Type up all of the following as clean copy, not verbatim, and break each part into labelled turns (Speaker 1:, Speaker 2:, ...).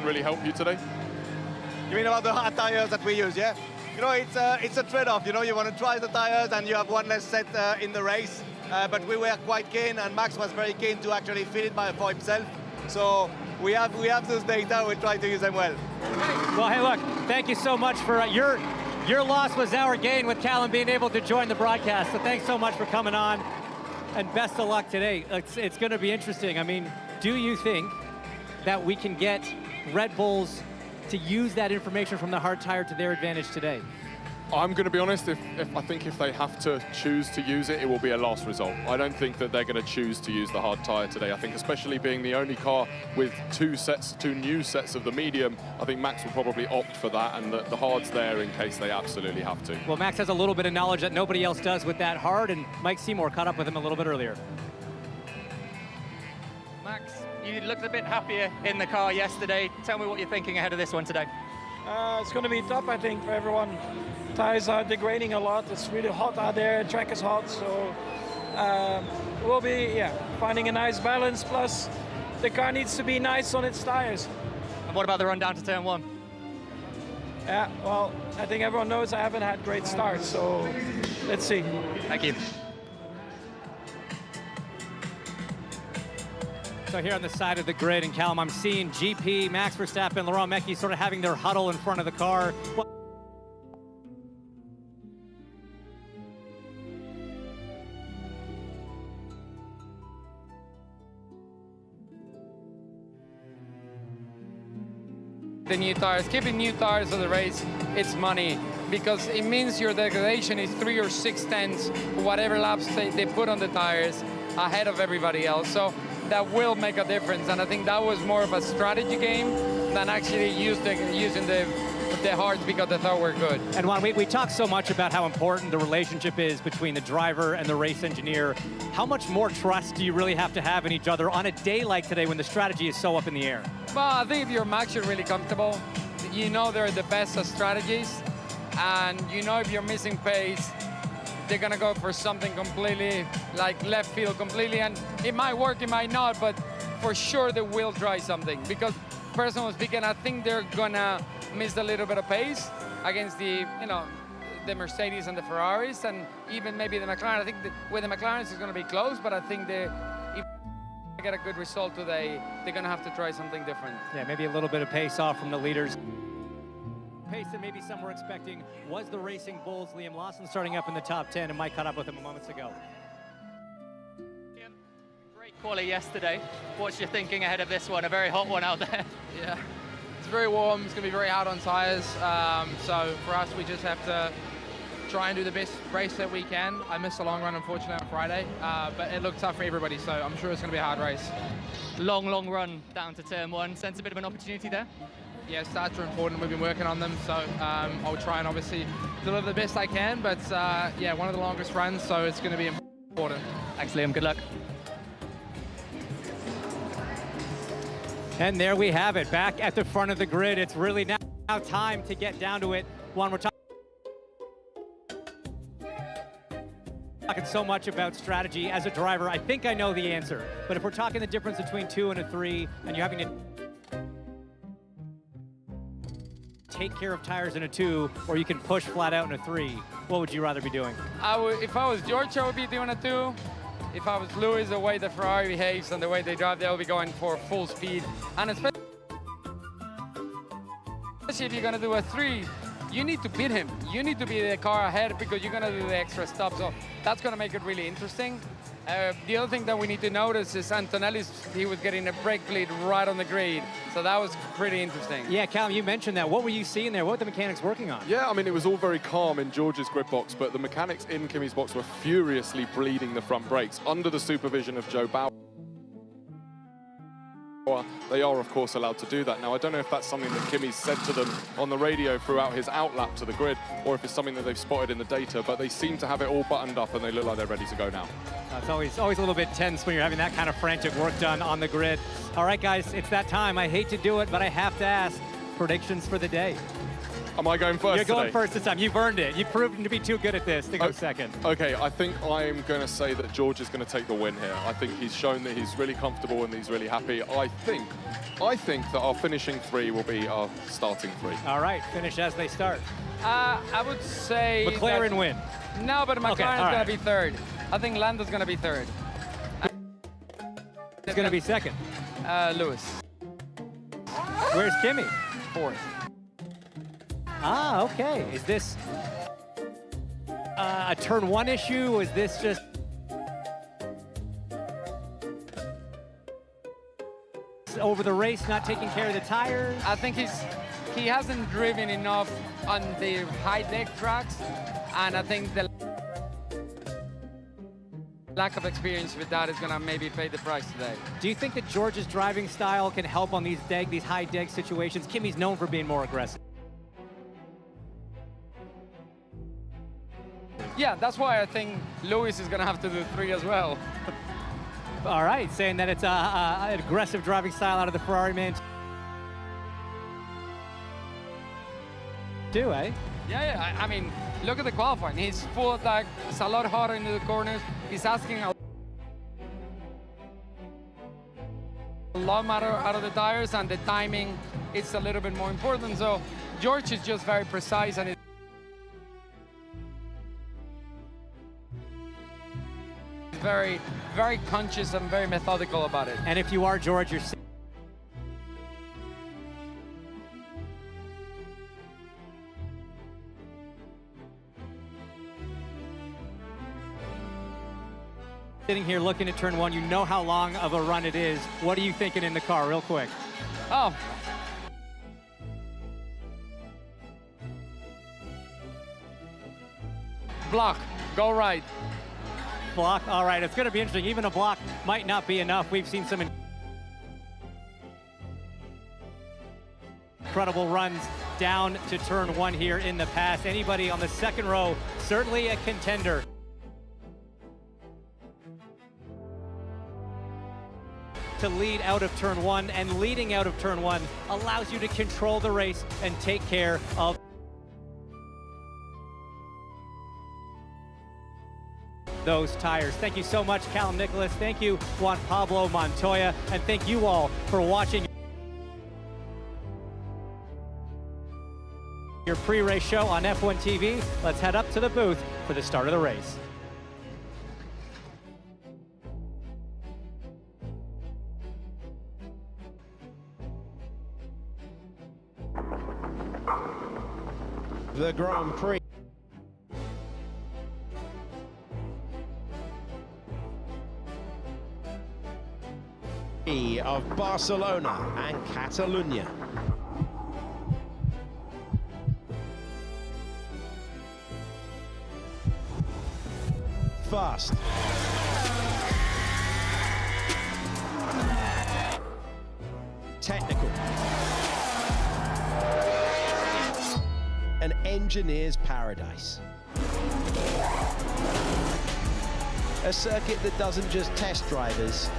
Speaker 1: really help you today?
Speaker 2: You mean about the hard tires that we use, yeah? You know, it's a trade-off. You know, you want to try the tires and you have one less set in the race. But we were quite keen, and Max was very keen to actually fit it for himself. So we have those data. We try to use them well.
Speaker 3: Well, hey, look, thank you so much for your loss was our gain with Callum being able to join the broadcast. So thanks so much for coming on, and best of luck today. It's going to be interesting. I mean, do you think that we can get Red Bulls to use that information from the hard tire to their advantage today?
Speaker 1: I'm going to be honest, I think if they have to choose to use it, it will be a last result. I don't think that they're going to choose to use the hard tyre today. I think especially being the only car with two new sets of the medium, I think Max will probably opt for that, and the hard's there in case they absolutely have to.
Speaker 3: Well, Max has a little bit of knowledge that nobody else does with that hard, and Mike Seymour caught up with him a little bit earlier.
Speaker 4: Max, you looked a bit happier in the car yesterday. Tell me what you're thinking ahead of this one today.
Speaker 5: It's going to be tough, I think, for everyone. Tires are degrading a lot. It's really hot out there. Track is hot, so we'll be finding a nice balance. Plus, the car needs to be nice on its tires.
Speaker 4: And what about the run down to turn one?
Speaker 5: Yeah, well, I think everyone knows I haven't had great starts, so let's see.
Speaker 4: Thank you.
Speaker 3: So here on the side of the grid, and Callum, I'm seeing GP, Max Verstappen, Laurent Mecchi sort of having their huddle in front of the car.
Speaker 6: The new tires, keeping new tires for the race, it's money, because it means your degradation is 3 or 6 tenths, whatever laps they put on the tires, ahead of everybody else. So that will make a difference, and I think that was more of a strategy game than actually using the hards because they thought were good.
Speaker 3: And Juan, we talk so much about how important the relationship is between the driver and the race engineer. How much more trust do you really have to have in each other on a day like today when the strategy is so up in the air?
Speaker 6: Well, I think if you're Max, you're really comfortable. You know they're the best at strategies, and you know if you're missing pace, they're gonna go for something completely, like left field completely, and it might work, it might not, but for sure they will try something, because personally speaking, I think they're gonna miss a little bit of pace against the Mercedes and the Ferraris, and even maybe the McLaren. I think with the McLaren it's gonna be close, but I think if they get a good result today, they're gonna have to try something different.
Speaker 3: Yeah, maybe a little bit of pace off from the leaders. Pace that maybe some were expecting was the Racing Bulls. Liam Lawson starting up in the top 10, and Mike caught up with him a moments ago.
Speaker 4: Great quali yesterday. What's your thinking ahead of this one? A very hot one out there.
Speaker 7: Yeah, it's very warm. It's going to be very hard on tyres. So for us, we just have to try and do the best race that we can. I missed a long run, unfortunately, on Friday, but it looked tough for everybody, so I'm sure it's going to be a hard race.
Speaker 4: Long run down to turn one. Sense a bit of an opportunity there?
Speaker 7: Yeah, starts are important. We've been working on them, so I'll try and obviously deliver the best I can, but yeah, one of the longest runs, so it's going to be important.
Speaker 4: Thanks, Liam. Good luck.
Speaker 3: And there we have it, back at the front of the grid. It's really now time to get down to it. Juan, we're talking so much about strategy as a driver. I think I know the answer, but if we're talking the difference between 2 and a 3, and you're having to take care of tires in a 2, or you can push flat out in a 3, what would you rather be doing?
Speaker 6: If I was George, I would be doing a 2. If I was Lewis, the way the Ferrari behaves and the way they drive, they'll be going for full speed. And especially if you're going to do a 3, you need to beat him. You need to be the car ahead because you're going to do the extra stuff. So that's going to make it really interesting. The other thing that we need to notice is he was getting a brake bleed right on the grid. So that was pretty interesting.
Speaker 3: Yeah, Callum, you mentioned that. What were you seeing there? What were the mechanics working on?
Speaker 1: Yeah, I mean, it was all very calm in George's grid box, but the mechanics in Kimi's box were furiously bleeding the front brakes under the supervision of Joe Bauer. They are, of course, allowed to do that. Now, I don't know if that's something that Kimi's said to them on the radio throughout his outlap to the grid, or if it's something that they've spotted in the data, but they seem to have it all buttoned up and they look like they're ready to go now.
Speaker 3: It's always a little bit tense when you're having that kind of frantic work done on the grid. All right, guys, it's that time. I hate to do it, but I have to ask, predictions for the day.
Speaker 1: Am I going first
Speaker 3: You're going
Speaker 1: today?
Speaker 3: first this time. You've earned it. You've proven to be too good at this to go second.
Speaker 1: Okay, I think I'm going to say that George is going to take the win here. I think he's shown that he's really comfortable and he's really happy. I think that our finishing three will be our starting three.
Speaker 3: All right, finish as they start.
Speaker 6: I would say
Speaker 3: McLaren win.
Speaker 6: No, but McLaren's
Speaker 3: all
Speaker 6: going
Speaker 3: right.
Speaker 6: to be third. I think Lando's going to be third.
Speaker 3: It's going to be second.
Speaker 6: Lewis.
Speaker 3: Where's Kimmy?
Speaker 6: Fourth.
Speaker 3: Ah, okay. Is this a turn one issue? Is this just over the race, not taking care of the tires?
Speaker 6: I think he hasn't driven enough on the high deck tracks, and I think the lack of experience with that is going to maybe pay the price today.
Speaker 3: Do you think that George's driving style can help on these high deck situations? Kimmy's known for being more aggressive.
Speaker 6: Yeah, that's why I think Lewis is going to have to do 3 as well.
Speaker 3: All right, saying that it's an aggressive driving style out of the Ferrari man. Do, eh?
Speaker 6: Yeah, I mean, look at the qualifying. He's full attack. It's a lot harder into the corners. He's asking a lot more out of the tires, and the timing is a little bit more important. So George is just very precise, and he's very, very conscious and very methodical about it.
Speaker 3: And if you are George, you're sitting here looking at turn one, you know how long of a run it is. What are you thinking in the car, real quick?
Speaker 6: Oh. Block, go right.
Speaker 3: Block, all right, it's gonna be interesting. Even a block might not be enough. We've seen some incredible runs down to turn one here in the past. Anybody on the second row, certainly a contender. To lead out of turn one, and leading out of turn one allows you to control the race and take care of those tires. Thank you so much, Callum Nicholas. Thank you, Juan Pablo Montoya, and thank you all for watching your pre-race show on F1 TV. Let's head up to the booth for the start of the race.
Speaker 8: The Grand Prix of Barcelona and Catalonia. Fast. Technical. An engineer's paradise. A circuit that doesn't just test drivers,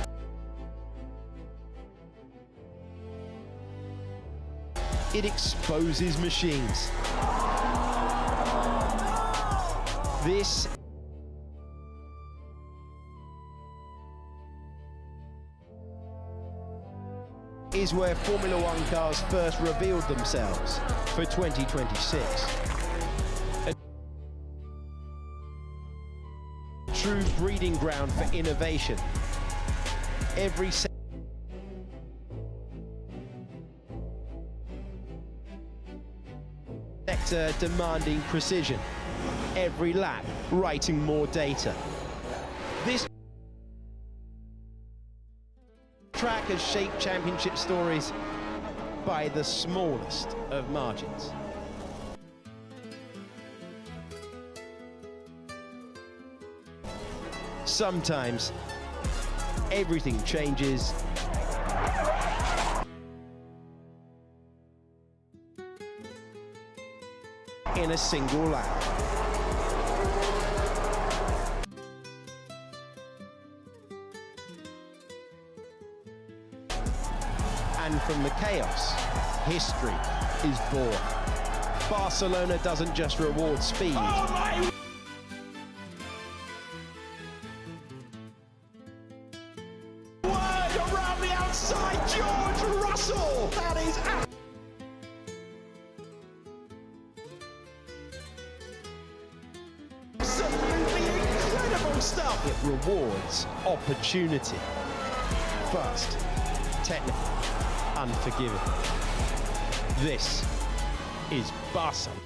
Speaker 8: it exposes machines. This is where Formula One cars first revealed themselves for 2026. A true breeding ground for innovation. Every sector demanding precision. Every lap writing more data. This track has shaped championship stories by the smallest of margins. Sometimes everything changes in a single lap. And from the chaos, history is born. Barcelona doesn't just reward speed.
Speaker 9: Around the outside, George Russell. That is absolutely incredible stuff.
Speaker 8: It rewards opportunity. Fast, technical, unforgiving. This is Barcelona.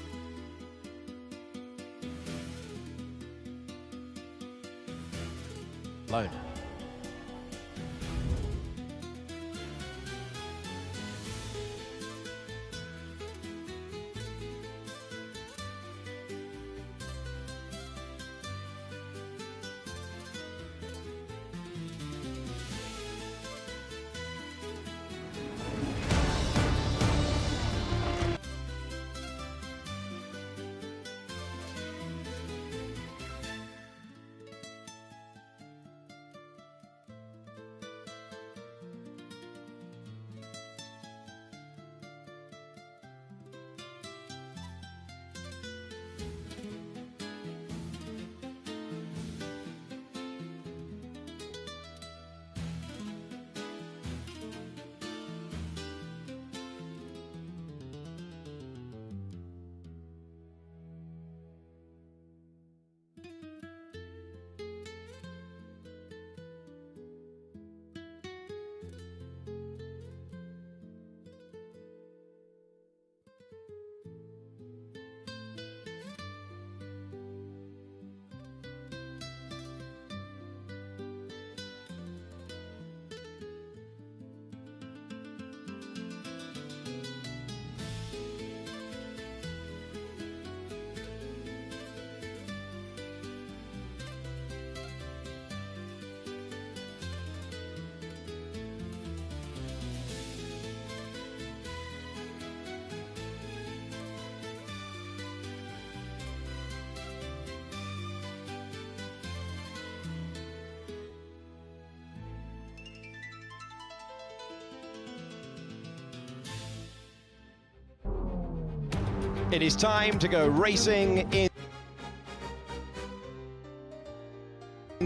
Speaker 8: It is time to go racing in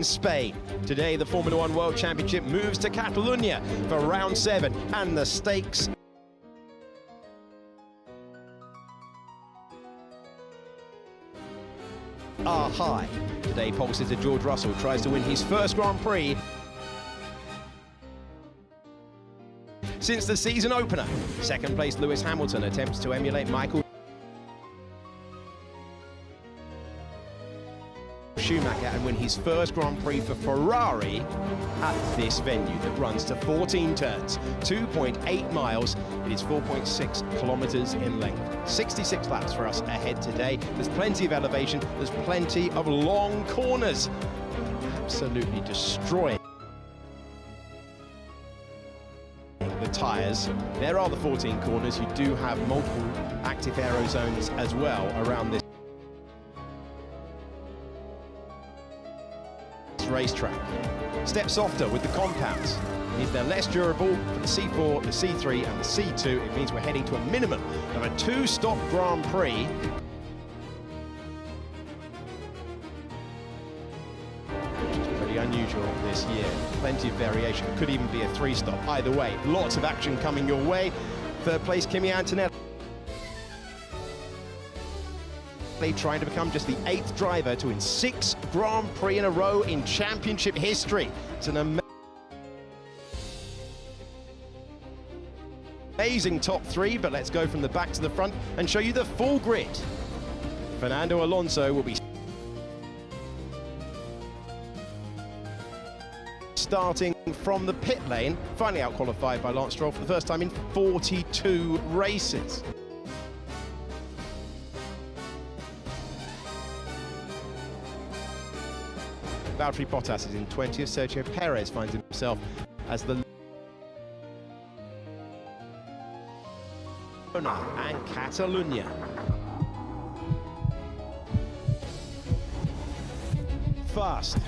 Speaker 8: Spain. Today, the Formula One World Championship moves to Catalonia for round 7, and the stakes are high. Today, pole sitter George Russell tries to win his first Grand Prix since the season opener. Second place Lewis Hamilton attempts to emulate Michael Schumacher and win his first Grand Prix for Ferrari at this venue that runs to 14 turns, 2.8 miles. It is 4.6 kilometers in length. 66 laps for us ahead today. There's plenty of elevation, there's plenty of long corners. Absolutely destroying the tyres. There are the 14 corners. You do have multiple active aero zones as well around this racetrack. Step softer with the compounds. Means they're less durable for the C4, the C3 and the C2. It means we're heading to a minimum of a 2-stop Grand Prix. Which is pretty unusual this year. Plenty of variation. Could even be a 3-stop. Either way, lots of action coming your way. Third place, Kimi Antonelli, trying to become just the 8th driver to win 6 Grand Prix in a row in championship history. It's an amazing top 3, but let's go from the back to the front and show you the full grid. Fernando Alonso will be starting from the pit lane, finally out-qualified by Lance Stroll for the first time in 42 races. Valtteri Bottas is in 20th. Sergio Perez finds himself as the and Catalonia. Fast.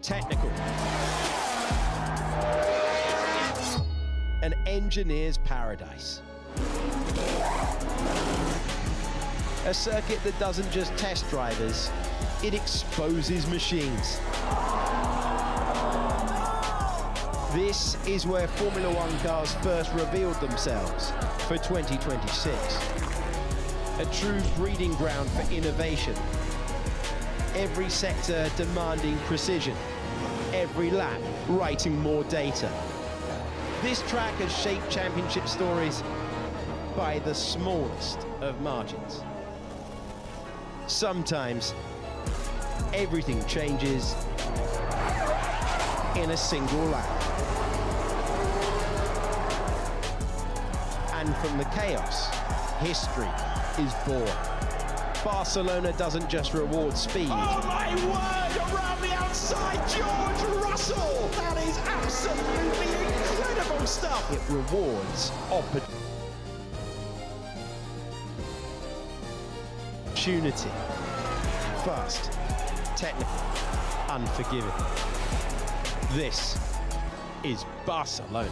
Speaker 8: Technical. an engineer's paradise. A circuit that doesn't just test drivers, it exposes machines. This is where Formula One cars first revealed themselves for 2026. A true breeding ground for innovation. Every sector demanding precision. Every lap writing more data. This track has shaped championship stories by the smallest of margins. Sometimes everything changes in a single lap. And from the chaos, history is born. Barcelona doesn't just reward speed.
Speaker 9: Oh my word, around the outside, George Russell! That is absolutely incredible stuff!
Speaker 8: It rewards opportunity. Fast, technical, unforgiving. This is Barcelona.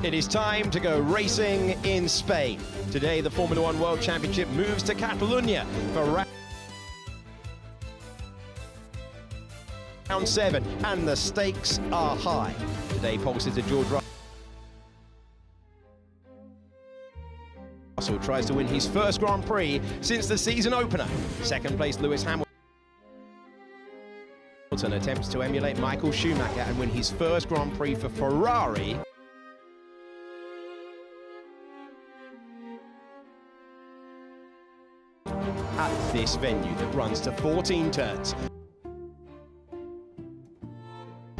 Speaker 8: It is time to go racing in Spain. Today, the Formula One World Championship moves to Catalonia for round 7, and the stakes are high. Today, pole sitter George Russell tries to win his first Grand Prix since the season opener. Second place, Lewis Hamilton attempts to emulate Michael Schumacher and win his first Grand Prix for Ferrari. At this venue that runs to 14 turns.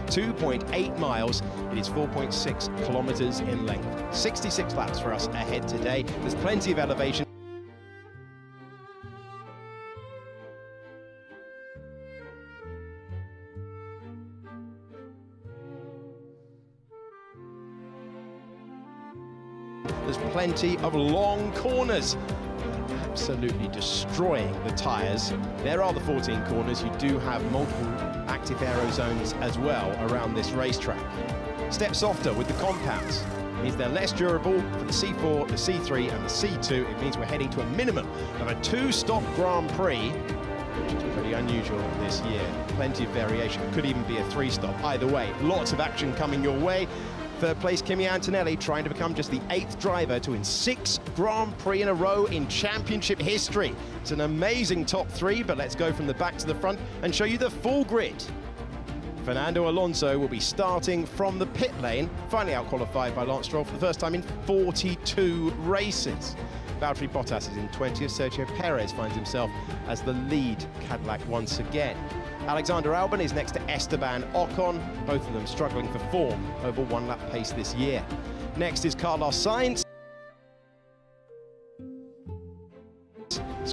Speaker 8: 2.8 miles, it is 4.6 kilometers in length. 66 laps for us ahead today. There's plenty of elevation. There's plenty of long corners. Absolutely destroying the tyres. There are the 14 corners. You do have multiple active aero zones as well around this racetrack. Step softer with the compounds. It means they're less durable for the C4, the C3 and the C2. It means we're heading to a minimum of a 2-stop Grand Prix, which is pretty unusual this year. Plenty of variation. Could even be a 3-stop. Either way, lots of action coming your way. Third place, Kimi Antonelli, trying to become just the 8th driver to win 6 Grand Prix in a row in championship history. It's an amazing top 3, but let's go from the back to the front and show you the full grid. Fernando Alonso will be starting from the pit lane, finally out-qualified by Lance Stroll for the first time in 42 races. Valtteri Bottas is in 20th, Sergio Perez finds himself as the lead Cadillac once again. Alexander Albon is next to Esteban Ocon, both of them struggling for form over one-lap pace this year. Next is Carlos Sainz.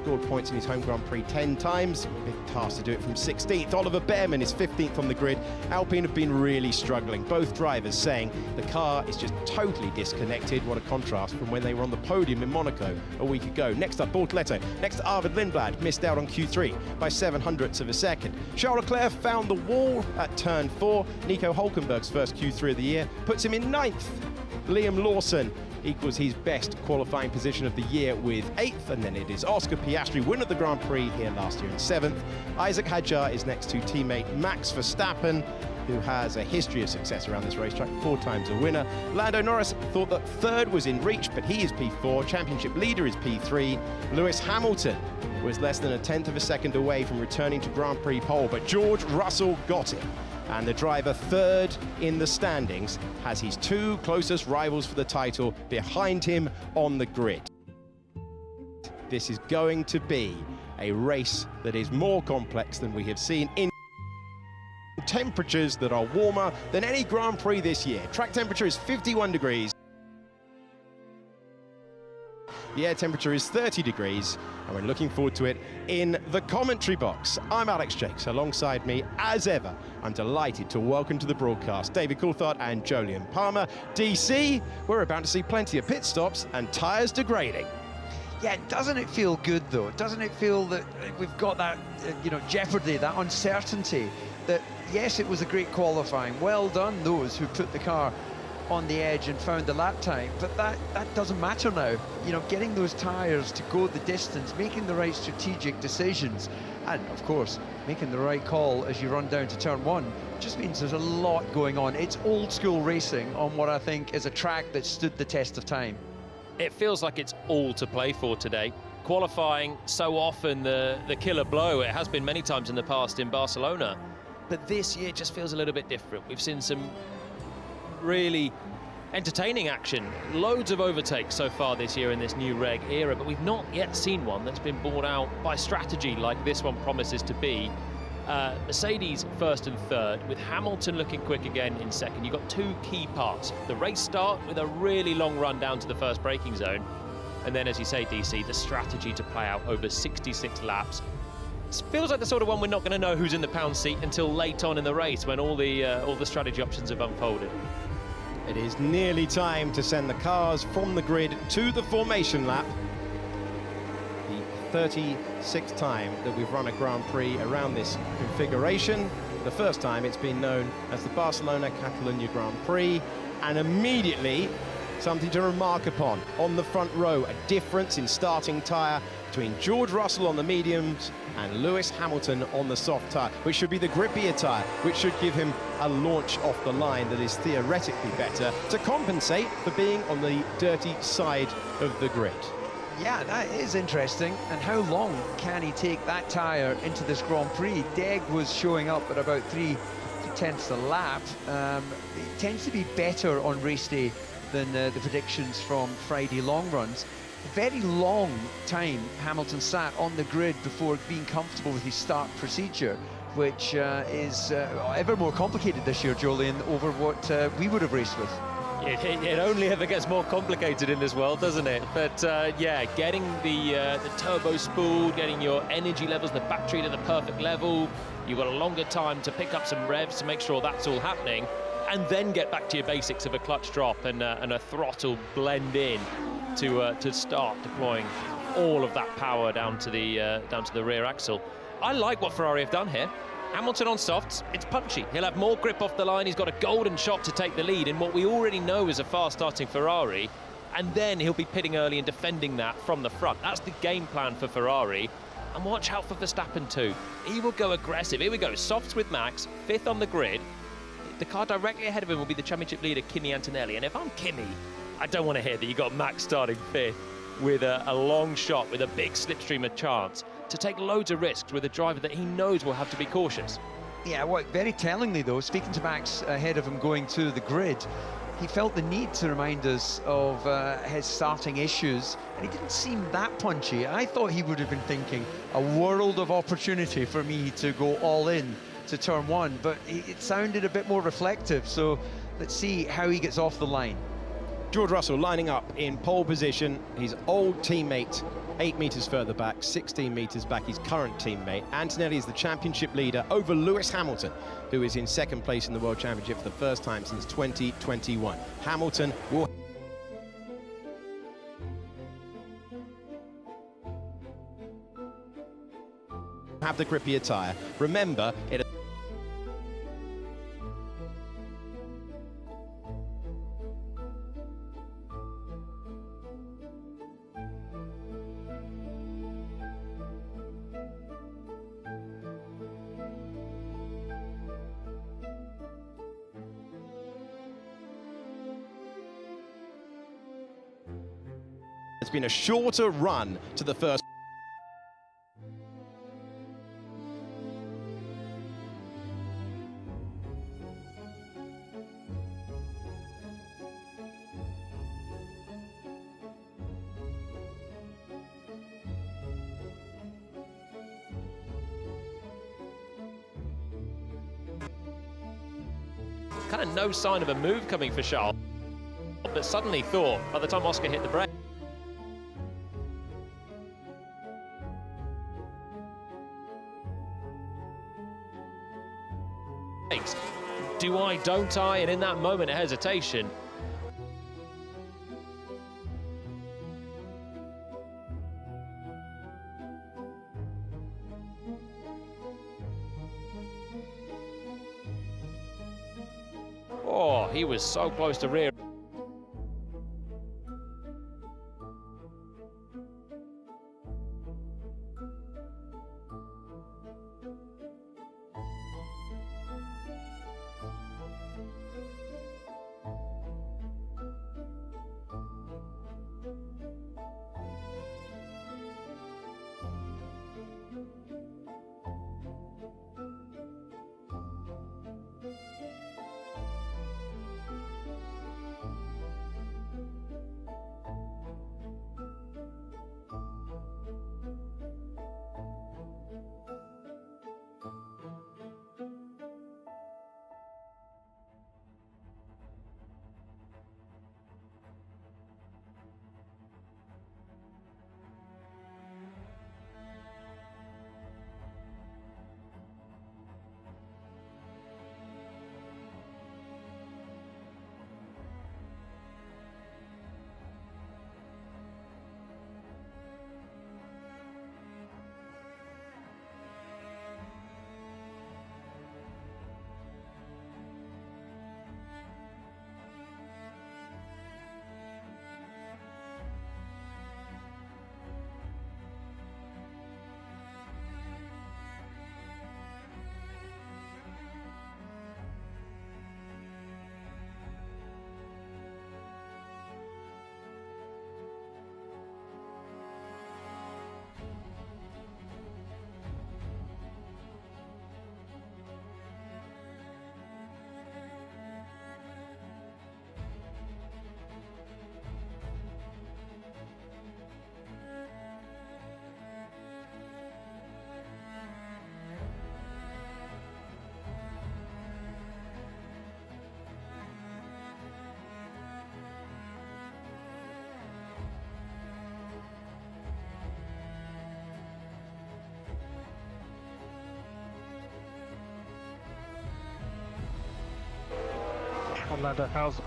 Speaker 8: scored points in his home Grand Prix 10 times. Big task to do it from 16th. Oliver Behrman is 15th on the grid. Alpine have been really struggling. Both drivers saying the car is just totally disconnected. What a contrast from when they were on the podium in Monaco a week ago. Next up, Bortoletto. Next, Arvid Lindblad missed out on Q3 by 0.07 of a second. Charles Leclerc found the wall at turn 4. Nico Hülkenberg's first Q3 of the year puts him in 9th. Liam Lawson equals his best qualifying position of the year with 8th, and then it is Oscar Piastri, winner of the Grand Prix here last year in 7th. Isaac Hadjar is next to teammate Max Verstappen, who has a history of success around this racetrack, 4 times a winner. Lando Norris thought that 3rd was in reach, but he is P4. Championship leader is P3. Lewis Hamilton was less than 1/10 of a second away from returning to Grand Prix pole, but George Russell got it. And the driver 3rd in the standings has his 2 closest rivals for the title behind him on the grid. This is going to be a race that is more complex than we have seen in temperatures that are warmer than any Grand Prix this year. Track temperature is 51 degrees. The air temperature is 30 degrees, and we're looking forward to it in the commentary box. I'm Alex Jakes. Alongside me, as ever, I'm delighted to welcome to the broadcast David Coulthard and Jolyon Palmer. DC, we're about to see plenty of pit stops and tyres degrading.
Speaker 10: Yeah, doesn't it feel good, though? Doesn't it feel that we've got that, jeopardy, that uncertainty, that, yes, it was a great qualifying. Well done, those who put the car on the edge and found the lap time, but that doesn't matter now. Getting those tyres to go the distance, making the right strategic decisions, and of course making the right call as you run down to turn 1 just means there's a lot going on. It's old school racing on what I think is a track that stood the test of time.
Speaker 11: It feels like it's all to play for today. Qualifying, so often the killer blow. It has been many times in the past in Barcelona, but this year just feels a little bit different. We've seen some really entertaining action, loads of overtakes so far this year in this new reg era, but we've not yet seen one that's been brought out by strategy like this one promises to be. Mercedes 1st and 3rd, with Hamilton looking quick again in 2nd. You've got 2 key parts: the race start with a really long run down to the first braking zone, and then, as you say, DC, the strategy to play out over 66 laps. It feels like the sort of one we're not going to know who's in the pound seat until late on in the race, when all the strategy options have unfolded.
Speaker 8: It is nearly time to send the cars from the grid to the formation lap. The 36th time that we've run a Grand Prix around this configuration. The first time it's been known as the Barcelona-Catalunya Grand Prix, and immediately something to remark upon on the front row, a difference in starting tyre between George Russell on the mediums and Lewis Hamilton on the soft tyre, which should be the grippier tyre, which should give him a launch off the line that is theoretically better to compensate for being on the dirty side of the grid.
Speaker 10: Yeah, that is interesting. And how long can he take that tyre into this Grand Prix? Deg was showing up at about 3/10 a lap. It tends to be better on race day than the predictions from Friday long runs. A very long time Hamilton sat on the grid before being comfortable with his start procedure, which is ever more complicated this year, Jolyon, over what we would have raced with.
Speaker 11: It only ever gets more complicated in this world, doesn't it? But yeah, getting the turbo spooled, getting your energy levels, the battery to the perfect level, you've got a longer time to pick up some revs to make sure that's all happening, and then get back to your basics of a clutch drop and a throttle blend in to start deploying all of that power down to the rear axle. I like what Ferrari have done here. Hamilton on softs, it's punchy. He'll have more grip off the line. He's got a golden shot to take the lead in what we already know is a fast-starting Ferrari, and then he'll be pitting early and defending that from the front. That's the game plan for Ferrari. And watch out for Verstappen too. He will go aggressive. Here we go, softs with Max, 5th on the grid. The car directly ahead of him will be the championship leader, Kimi Antonelli. And if I'm Kimi, I don't want to hear that you got Max starting 5th with a long shot, with a big slipstream of chance, to take loads of risks with a driver that he knows will have to be cautious.
Speaker 10: Yeah, well, very tellingly though, speaking to Max ahead of him going to the grid, he felt the need to remind us of his starting issues, and he didn't seem that punchy. I thought he would have been thinking a world of opportunity for me to go all in to turn 1, but it sounded a bit more reflective, so let's see how he gets off the line.
Speaker 8: George Russell lining up in pole position. His old teammate 8 metres further back, 16 metres back, his current teammate. Antonelli is the championship leader over Lewis Hamilton, who is in second place in the World Championship for the first time since 2021. Hamilton will have the grippier tyre. Remember, it has been a shorter run to the first.
Speaker 11: Kind of no sign of a move coming for Charles, but suddenly thought by the time Oscar hit the brake. Do I, don't I? And in that moment of hesitation, oh, he was so close to rear.
Speaker 5: Ladder, how's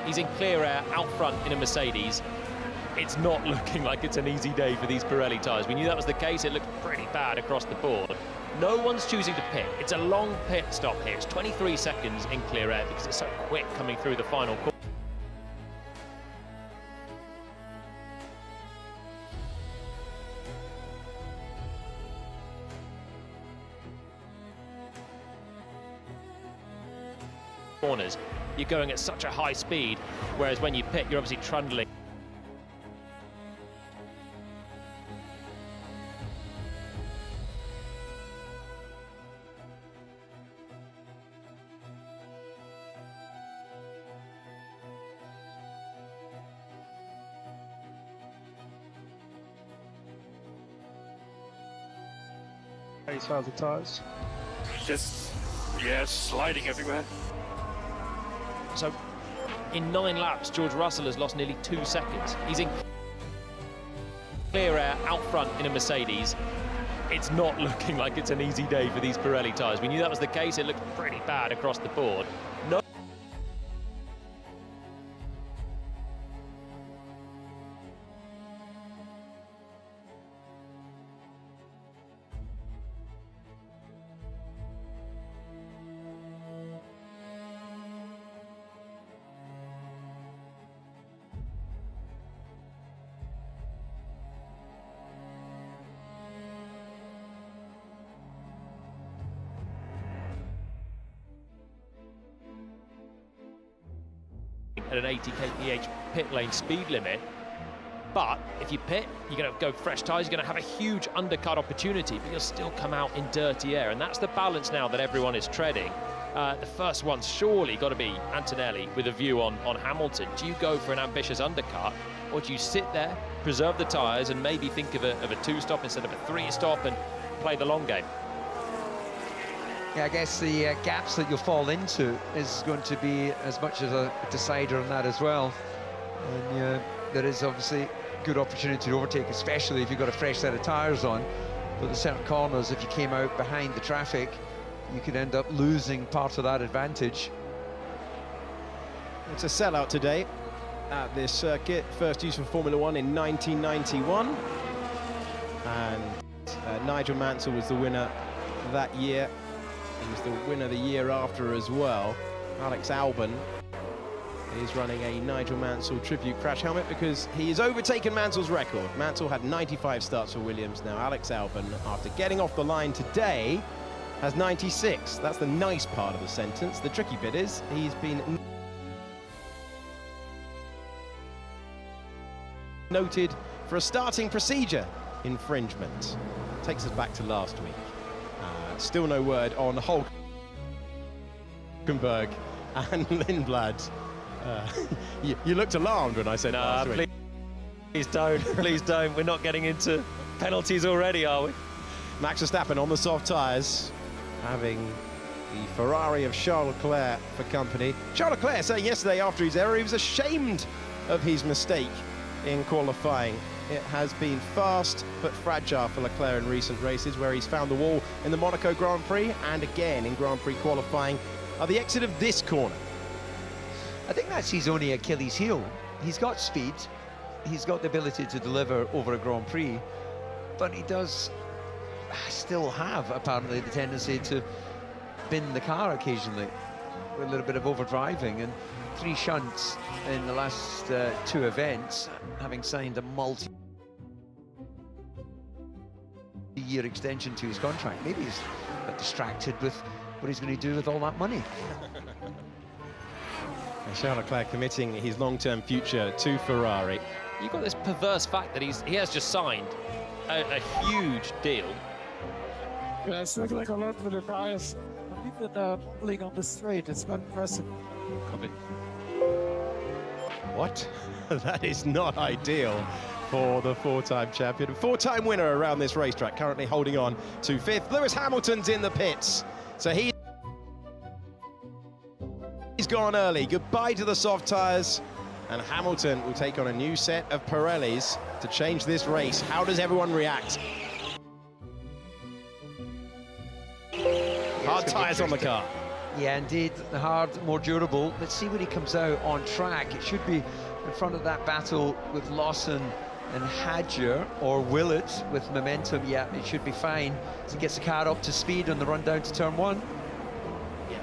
Speaker 11: He's in clear air out front in a Mercedes. It's not looking like it's an easy day for these Pirelli tyres. We knew that was the case. It looked pretty bad across the board. No one's choosing to pit. It's a long pit stop here. It's 23 seconds in clear air because it's so quick coming through the final corner. Corners, you're going at such a high speed, whereas when you pit, you're obviously trundling.
Speaker 5: Nice, how's the tyres?
Speaker 12: Just, yeah, sliding everywhere.
Speaker 11: So, in 9 laps, George Russell has lost nearly 2 seconds. He's in clear air out front in a Mercedes. It's not looking like it's an easy day for these Pirelli tyres. We knew that was the case. It looked pretty bad across the board. No. At an 80 kph pit lane speed limit, but if you pit, you're going to go fresh tyres, you're going to have a huge undercut opportunity, but you'll still come out in dirty air, and that's the balance now that everyone is treading. The first one's surely got to be Antonelli with a view on Hamilton. Do you go for an ambitious undercut, or do you sit there, preserve the tyres, and maybe think of a 2-stop instead of a 3-stop and play the long game?
Speaker 10: Yeah, I guess the gaps that you'll fall into is going to be as much as a decider on that as well. And there is obviously good opportunity to overtake, especially if you've got a fresh set of tyres on. But the certain corners, if you came out behind the traffic, you could end up losing part of that advantage.
Speaker 8: It's a sellout today at this circuit. First use for Formula One in 1991. And Nigel Mansell was the winner that year. He was the winner the year after as well. Alex Albon is running a Nigel Mansell tribute crash helmet because he has overtaken Mansell's record. Mansell had 95 starts for Williams. Now Alex Albon, after getting off the line today, has 96. That's the nice part of the sentence. The tricky bit is he's been noted for a starting procedure infringement. Takes us back to last week. Still no word on Hulkenberg and Lindblad. You looked alarmed when I said last week.
Speaker 11: Please don't, please don't. We're not getting into penalties already, are we?
Speaker 8: Max Verstappen on the soft tyres, having the Ferrari of Charles Leclerc for company. Charles Leclerc saying yesterday after his error he was ashamed of his mistake in qualifying. It has been fast but fragile for Leclerc in recent races, where he's found the wall in the Monaco Grand Prix and again in Grand Prix qualifying at the exit of this corner.
Speaker 10: I think that's his only Achilles heel. He's got speed, he's got the ability to deliver over a Grand Prix, but he does still have apparently the tendency to bin the car occasionally with a little bit of overdriving, and 3 shunts in the last 2 events, having signed a multi-year extension to his contract. Maybe he's a bit distracted with what he's going to do with all that money.
Speaker 8: And Charles Leclerc committing his long-term future to Ferrari.
Speaker 11: You've got this perverse fact that he has just signed a huge deal.
Speaker 5: Yeah, it's looking like a lot for the tires. Even pulling on the straight, it's not impressive.
Speaker 11: Copy.
Speaker 8: What? That is not ideal for the 4-time champion. 4-time winner around this racetrack, currently holding on to 5th. Lewis Hamilton's in the pits. So he's gone early. Goodbye to the soft tyres. And Hamilton will take on a new set of Pirellis to change this race. How does everyone react? Hard tyres on the car.
Speaker 10: Yeah, indeed, the hard, more durable. Let's see when he comes out on track. It should be in front of that battle with Lawson and Hadger, or will it with momentum? Yeah, it should be fine as he gets the car up to speed on the run down to turn 1.
Speaker 11: Yeah,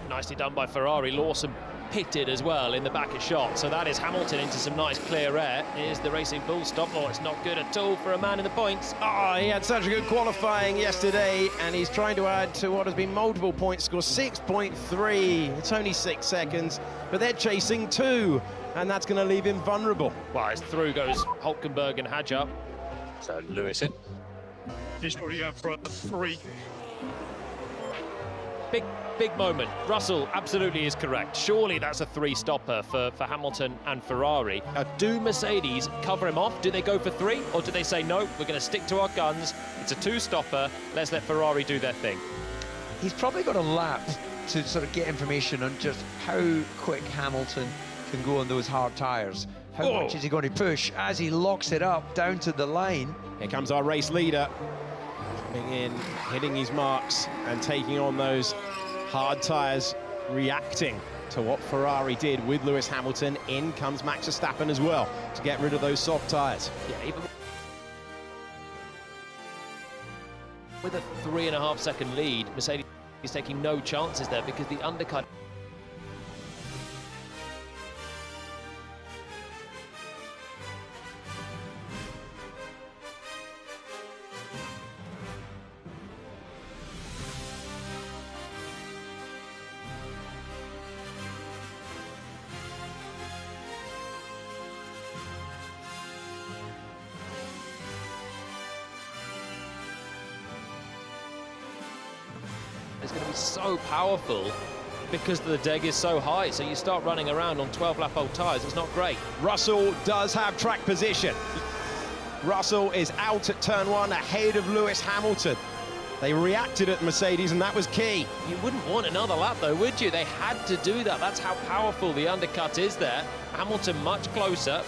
Speaker 11: nicely done by Ferrari. Lawson pitted as well in the back of shot, so that is Hamilton into some nice clear air. Here's the Racing Bull stop. Oh, it's not good at all for a man in the points.
Speaker 8: Oh, he had such a good qualifying yesterday, and he's trying to add to what has been multiple point score, 6.3. It's only 6 seconds, but they're chasing 2, and that's going to leave him vulnerable.
Speaker 11: Well, as through goes Hulkenberg and Hadger.
Speaker 12: So Lewis in.
Speaker 5: He's already up front 3.
Speaker 11: big moment. Russell absolutely is correct. Surely that's a 3-stopper for Hamilton and Ferrari. Do Mercedes cover him off? Do they go for 3? Or do they say, no, we're going to stick to our guns. It's a 2-stopper. Let's let Ferrari do their thing.
Speaker 10: He's probably got a lap to sort of get information on just how quick Hamilton can go on those hard tyres. How much is he going to push as he locks it up down to the line?
Speaker 8: Here comes our race leader. Coming in, hitting his marks and taking on those hard tyres, reacting to what Ferrari did with Lewis Hamilton. In comes Max Verstappen as well to get rid of those soft tyres.
Speaker 11: Yeah, even with a 3.5-second lead, Mercedes is taking no chances there because the undercut. It's going to be so powerful because the deg is so high, so you start running around on 12-lap-old tyres. It's not great.
Speaker 8: Russell does have track position. Russell is out at turn 1 ahead of Lewis Hamilton. They reacted at Mercedes, and that was key.
Speaker 11: You wouldn't want another lap, though, would you? They had to do that. That's how powerful the undercut is there. Hamilton much closer,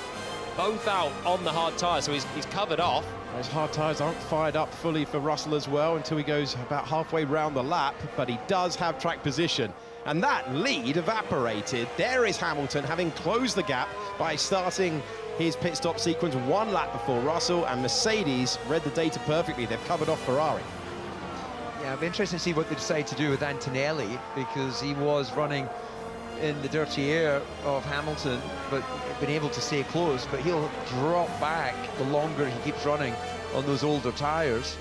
Speaker 11: both out on the hard tyre, so he's covered off.
Speaker 8: Those hard tyres aren't fired up fully for Russell as well until he goes about halfway round the lap, but he does have track position. And that lead evaporated. There is Hamilton having closed the gap by starting his pit stop sequence 1 lap before Russell, and Mercedes read the data perfectly. They've covered off Ferrari.
Speaker 10: Yeah, I'll be interested to see what they decide to do with Antonelli, because he was running in the dirty air of Hamilton, but been able to stay close, but he'll drop back the longer he keeps running on those older tyres.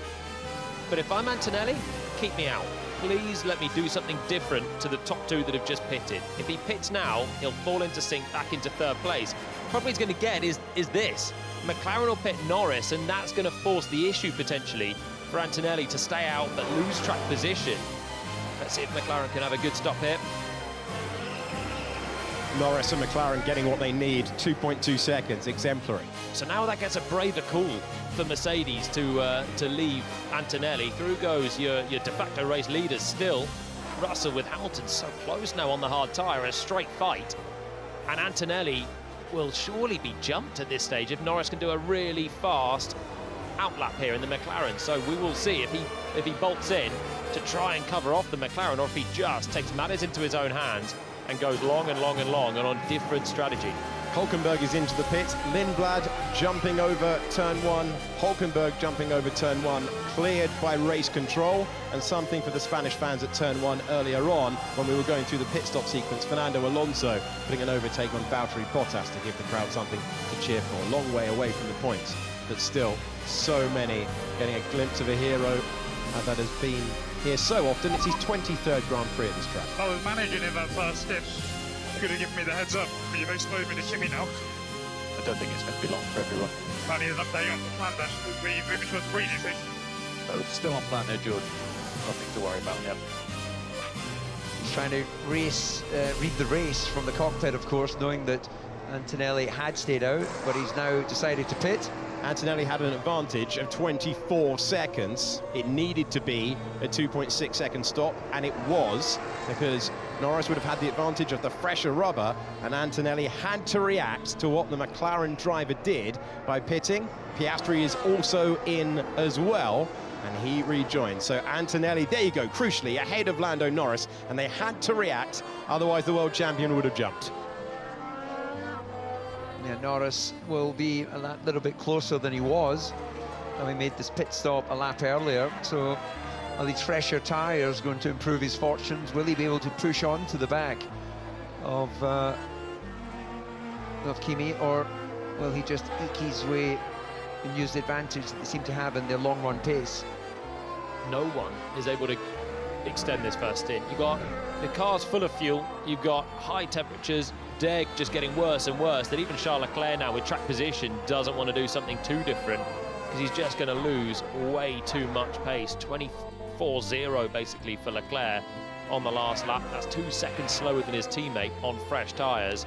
Speaker 11: But if I'm Antonelli, keep me out. Please let me do something different to the top 2 that have just pitted. If he pits now, he'll fall into sync back into 3rd place. Probably he's going to get is this. McLaren will pit Norris, and that's going to force the issue potentially for Antonelli to stay out but lose track position. Let's see if McLaren can have a good stop here.
Speaker 8: Norris and McLaren getting what they need, 2.2 seconds, exemplary.
Speaker 11: So now that gets a braver call for Mercedes to leave Antonelli. Through goes your de facto race leaders still. Russell with Hamilton so close now on the hard tyre, a straight fight. And Antonelli will surely be jumped at this stage if Norris can do a really fast outlap here in the McLaren. So we will see if he bolts in to try and cover off the McLaren, or if he just takes matters into his own hands and goes long and long and long and on different strategy.
Speaker 8: Hulkenberg is into the pit. Lindblad jumping over turn 1. Hulkenberg jumping over turn 1, cleared by race control. And something for the Spanish fans at turn 1 earlier on when we were going through the pit stop sequence. Fernando Alonso putting an overtake on Valtteri Bottas to give the crowd something to cheer for. A long way away from the points, but still so many getting a glimpse of a hero that has been here so often. It's his 23rd Grand Prix at this track.
Speaker 12: I was managing him at first step. You could have given me the heads up, but you've exposed me to shimmy now. I don't think it's going to be long for everyone. I need an update on the plan then. We moving to a 3, do you think?
Speaker 13: Oh, still on plan there, George. Nothing to worry about yet.
Speaker 10: He's trying to read the race from the cockpit, of course, knowing that Antonelli had stayed out, but he's now decided to pit.
Speaker 8: Antonelli had an advantage of 24 seconds. It needed to be a 2.6 second stop, and it was, because Norris would have had the advantage of the fresher rubber, and Antonelli had to react to what the McLaren driver did by pitting. Piastri is also in as well, and he rejoined. So Antonelli, there you go, crucially ahead of Lando Norris, and they had to react, otherwise the world champion would have jumped.
Speaker 10: Yeah, Norris will be a little bit closer than he was. Having made this pit stop a lap earlier, so are these fresher tyres going to improve his fortunes? Will he be able to push on to the back of Kimi, or will he just eke his way and use the advantage that they seem to have in their long run pace?
Speaker 11: No one is able to extend this first stint. You've got the car's full of fuel, you've got high temperatures, deg just getting worse and worse, that even Charles Leclerc now with track position doesn't want to do something too different, because he's just going to lose way too much pace. 24-0 basically for Leclerc. on the last lap. That's 2 seconds slower than his teammate on fresh tyres.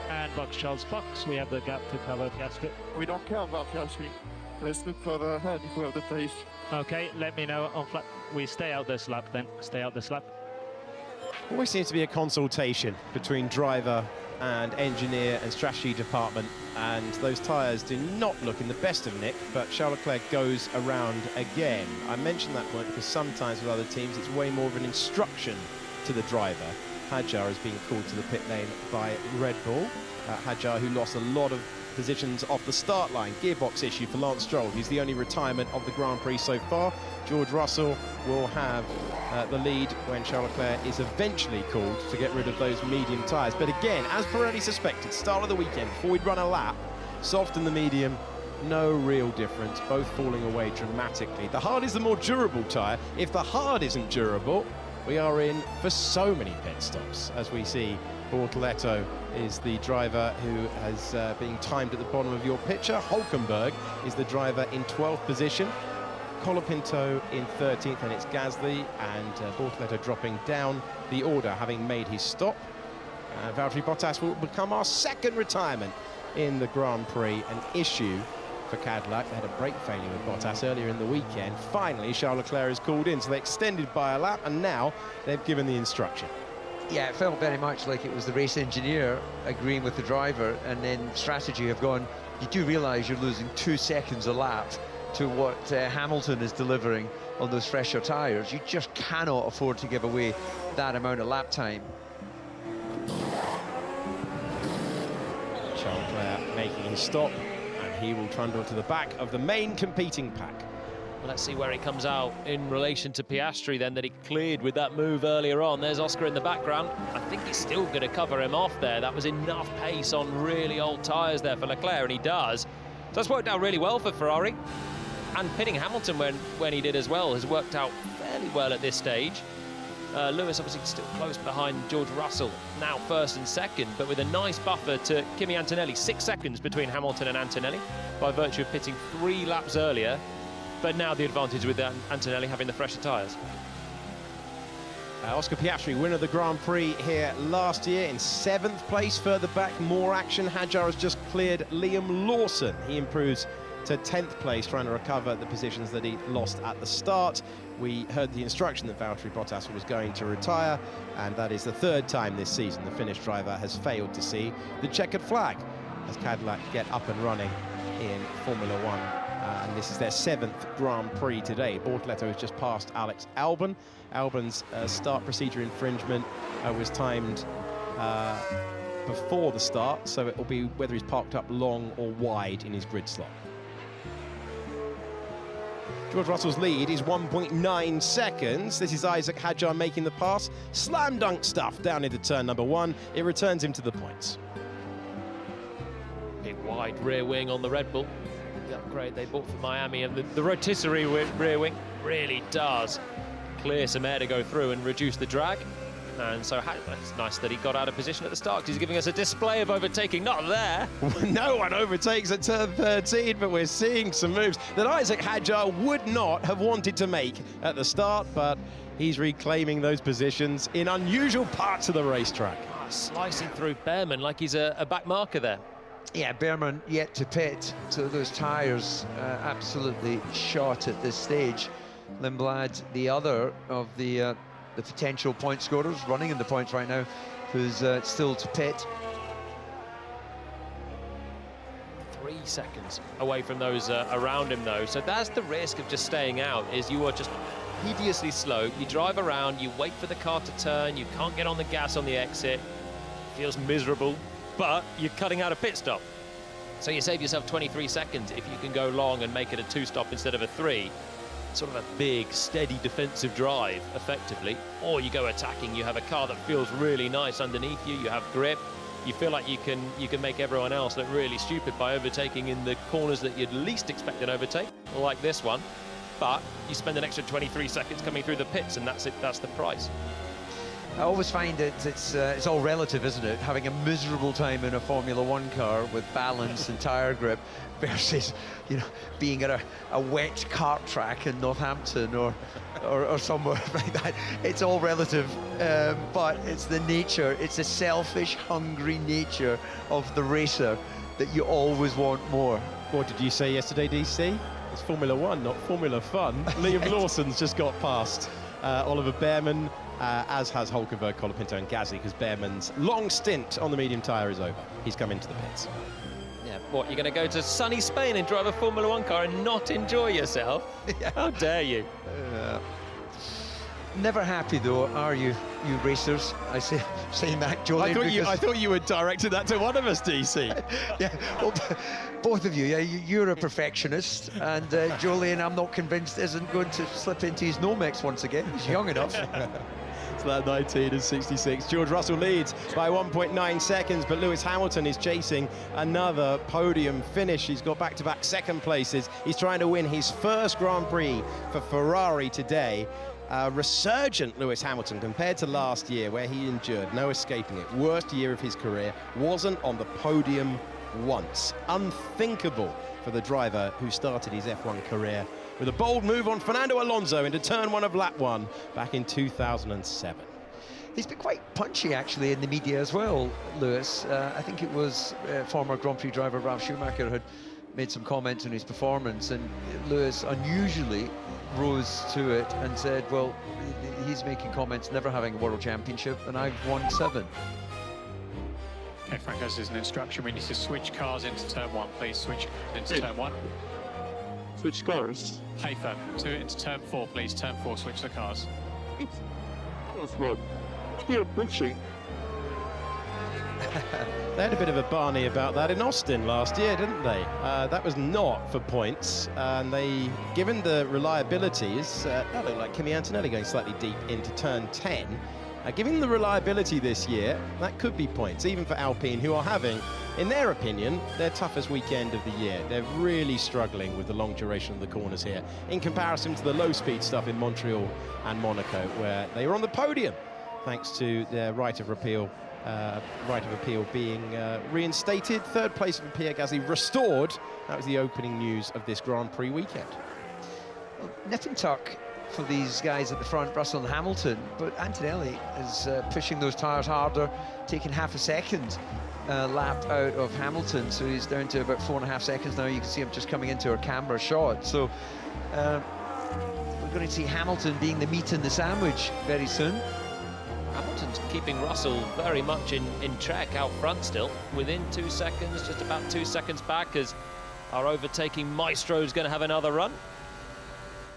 Speaker 14: And box Charles box, we have the gap to cover Piastri.
Speaker 12: We don't care about Piastri. Let's look further ahead if we have the pace.
Speaker 14: Okay, let me know on flat. We stay out this lap then, stay out this lap.
Speaker 8: Always seems to be a consultation between driver and engineer and strategy department, and those tyres do not look in the best of nick, but Charles Leclerc goes around again. I mentioned that point because sometimes with other teams it's way more of an instruction to the driver. Hadjar is being called to the pit lane by Red Bull. Hadjar, who lost a lot of positions off the start line. Gearbox issue for Lance Stroll. He's the only retirement of the Grand Prix so far. George Russell will have the lead when Charles Leclerc is eventually called to get rid of those medium tyres. But again, as Pirelli suspected, start of the weekend, before we'd run a lap, soft and the medium, no real difference, both falling away dramatically. The hard is the more durable tyre. If the hard isn't durable, we are in for so many pit stops, as we see. Bortoletto is the driver who has been timed at the bottom of your picture. Hulkenberg is the driver in 12th position. Colapinto in 13th, and it's Gasly, and Bortoletto dropping down the order, having made his stop. Valtteri Bottas will become our second retirement in the Grand Prix, an issue for Cadillac. They had a brake failure with Bottas earlier in the weekend. Finally, Charles Leclerc is called in, so they extended by a lap, and now they've given the instruction.
Speaker 10: Yeah, it felt very much like it was the race engineer agreeing with the driver, and then strategy have gone, you do realise you're losing 2 seconds a lap to what Hamilton is delivering on those fresher tyres. You just cannot afford to give away that amount of lap time.
Speaker 8: Charles Leclerc making his stop, and he will trundle to the back of the main competing pack.
Speaker 11: Well, let's see where he comes out in relation to Piastri then, that he cleared with that move earlier on. There's Oscar in the background. I think he's still going to cover him off there. That was enough pace on really old tyres there for Leclerc, and he does. So that's worked out really well for Ferrari. And pitting Hamilton when he did as well has worked out fairly well at this stage. Lewis obviously still close behind George Russell, now first and second, but with a nice buffer to Kimi Antonelli. 6 seconds between Hamilton and Antonelli by virtue of pitting 3 laps earlier. But now the advantage with Antonelli having the fresher tyres.
Speaker 8: Oscar Piastri, winner of the Grand Prix here last year, in 7th place. Further back, more action. Hadjar has just cleared Liam Lawson. He improves to 10th place, trying to recover the positions that he lost at the start. We heard the instruction that Valtteri Bottas was going to retire, and that is the 3rd time this season the Finnish driver has failed to see the checkered flag as Cadillac get up and running in Formula One. And this is their 7th Grand Prix today. Bortoletto has just passed Alex Albon. Albon's start procedure infringement was timed before the start, so it will be whether he's parked up long or wide in his grid slot. George Russell's lead is 1.9 seconds. This is Isaac Hadjar making the pass. Slam dunk stuff down into turn number 1. It returns him to the points.
Speaker 11: Big wide rear wing on the Red Bull. The upgrade they bought for Miami, and the rotisserie rear wing really does clear some air to go through and reduce the drag. And so it's nice that he got out of position at the start, because he's giving us a display of overtaking. Not there.
Speaker 8: No one overtakes at turn 13, but we're seeing some moves that Isaac Hadjar would not have wanted to make at the start, but he's reclaiming those positions in unusual parts of the racetrack.
Speaker 11: Slicing through Behrman like he's a back marker there.
Speaker 10: Yeah, Behrman yet to pit, so those tyres absolutely shot at this stage. Lindblad, the other of the potential point scorers, running in the points right now, who's still to pit.
Speaker 11: 3 seconds away from those around him, though. So that's the risk of just staying out, is you are just hideously slow. You drive around, you wait for the car to turn, you can't get on the gas on the exit. Feels miserable, but you're cutting out a pit stop. So you save yourself 23 seconds if you can go long and make it a 2-stop instead of a 3. Sort of a big, steady defensive drive, effectively. Or you go attacking, you have a car that feels really nice underneath you, you have grip, you feel like you can make everyone else look really stupid by overtaking in the corners that you'd least expect an overtake, like this one. But you spend an extra 23 seconds coming through the pits, and that's it, that's the price.
Speaker 10: I always find it's all relative, isn't it? Having a miserable time in a Formula One car with balance and tyre grip versus, you know, being at a wet kart track in Northampton or somewhere like that. It's all relative, but it's the nature, it's the selfish, hungry nature of the racer that you always want more.
Speaker 8: What did you say yesterday, DC? It's Formula One, not Formula Fun. Liam Lawson's just got past Oliver Bearman, as has Hulkenberg, Colapinto and Gasly, because Bearman's long stint on the medium tyre is over. He's come into the pits.
Speaker 11: Yeah, what, you're going to go to sunny Spain and drive a Formula One car and not enjoy yourself? Yeah. How dare you?
Speaker 10: Never happy though, are you racers? I say, saying that, Jolien.
Speaker 8: I thought you had directed that to one of us, DC.
Speaker 10: Yeah, well, both of you. Yeah, you're a perfectionist, and Jolien, I'm not convinced, isn't going to slip into his Nomex once again. He's young enough.
Speaker 8: It's that 19 and 66. George Russell leads by 1.9 seconds, but Lewis Hamilton is chasing another podium finish. He's got back-to-back second places. He's trying to win his first Grand Prix for Ferrari today. Resurgent Lewis Hamilton compared to last year, where he endured no escaping it. Worst year of his career, wasn't on the podium once. Unthinkable for the driver who started his F1 career with a bold move on Fernando Alonso into turn 1 of lap 1 back in 2007.
Speaker 10: He's been quite punchy, actually, in the media as well, Lewis. I think it was former Grand Prix driver Ralf Schumacher had made some comments on his performance, and Lewis unusually rose to it and said, well, he's making comments never having a world championship, and I've won 7.
Speaker 14: Okay, Frank, this is an instruction. We need to switch cars into turn 1, please. Switch into turn 1.
Speaker 12: Switch cars?
Speaker 14: Hayfer, do it into turn 4, please. Turn 4, switch the cars.
Speaker 12: That's right. Still pushing.
Speaker 8: They had a bit of a Barney about that in Austin last year, didn't they? That was not for points, and they, given the reliabilities, that looked like Kimi Antonelli going slightly deep into turn 10. Given the reliability this year, that could be points, even for Alpine, who are having, in their opinion, their toughest weekend of the year. They're really struggling with the long duration of the corners here, in comparison to the low-speed stuff in Montreal and Monaco, where they were on the podium, thanks to their right of appeal being reinstated. Third place for Pierre Gasly restored. That was the opening news of this Grand Prix weekend.
Speaker 10: Well, nip and tuck for these guys at the front, Russell and Hamilton, but Antonelli is pushing those tyres harder, taking half a second lap out of Hamilton, so he's down to about 4.5 seconds now. You can see him just coming into our camera shot. So we're going to see Hamilton being the meat in the sandwich very soon.
Speaker 11: Hamilton's keeping Russell very much in check out front still, within 2 seconds, just about 2 seconds back, as our overtaking maestro is going to have another run.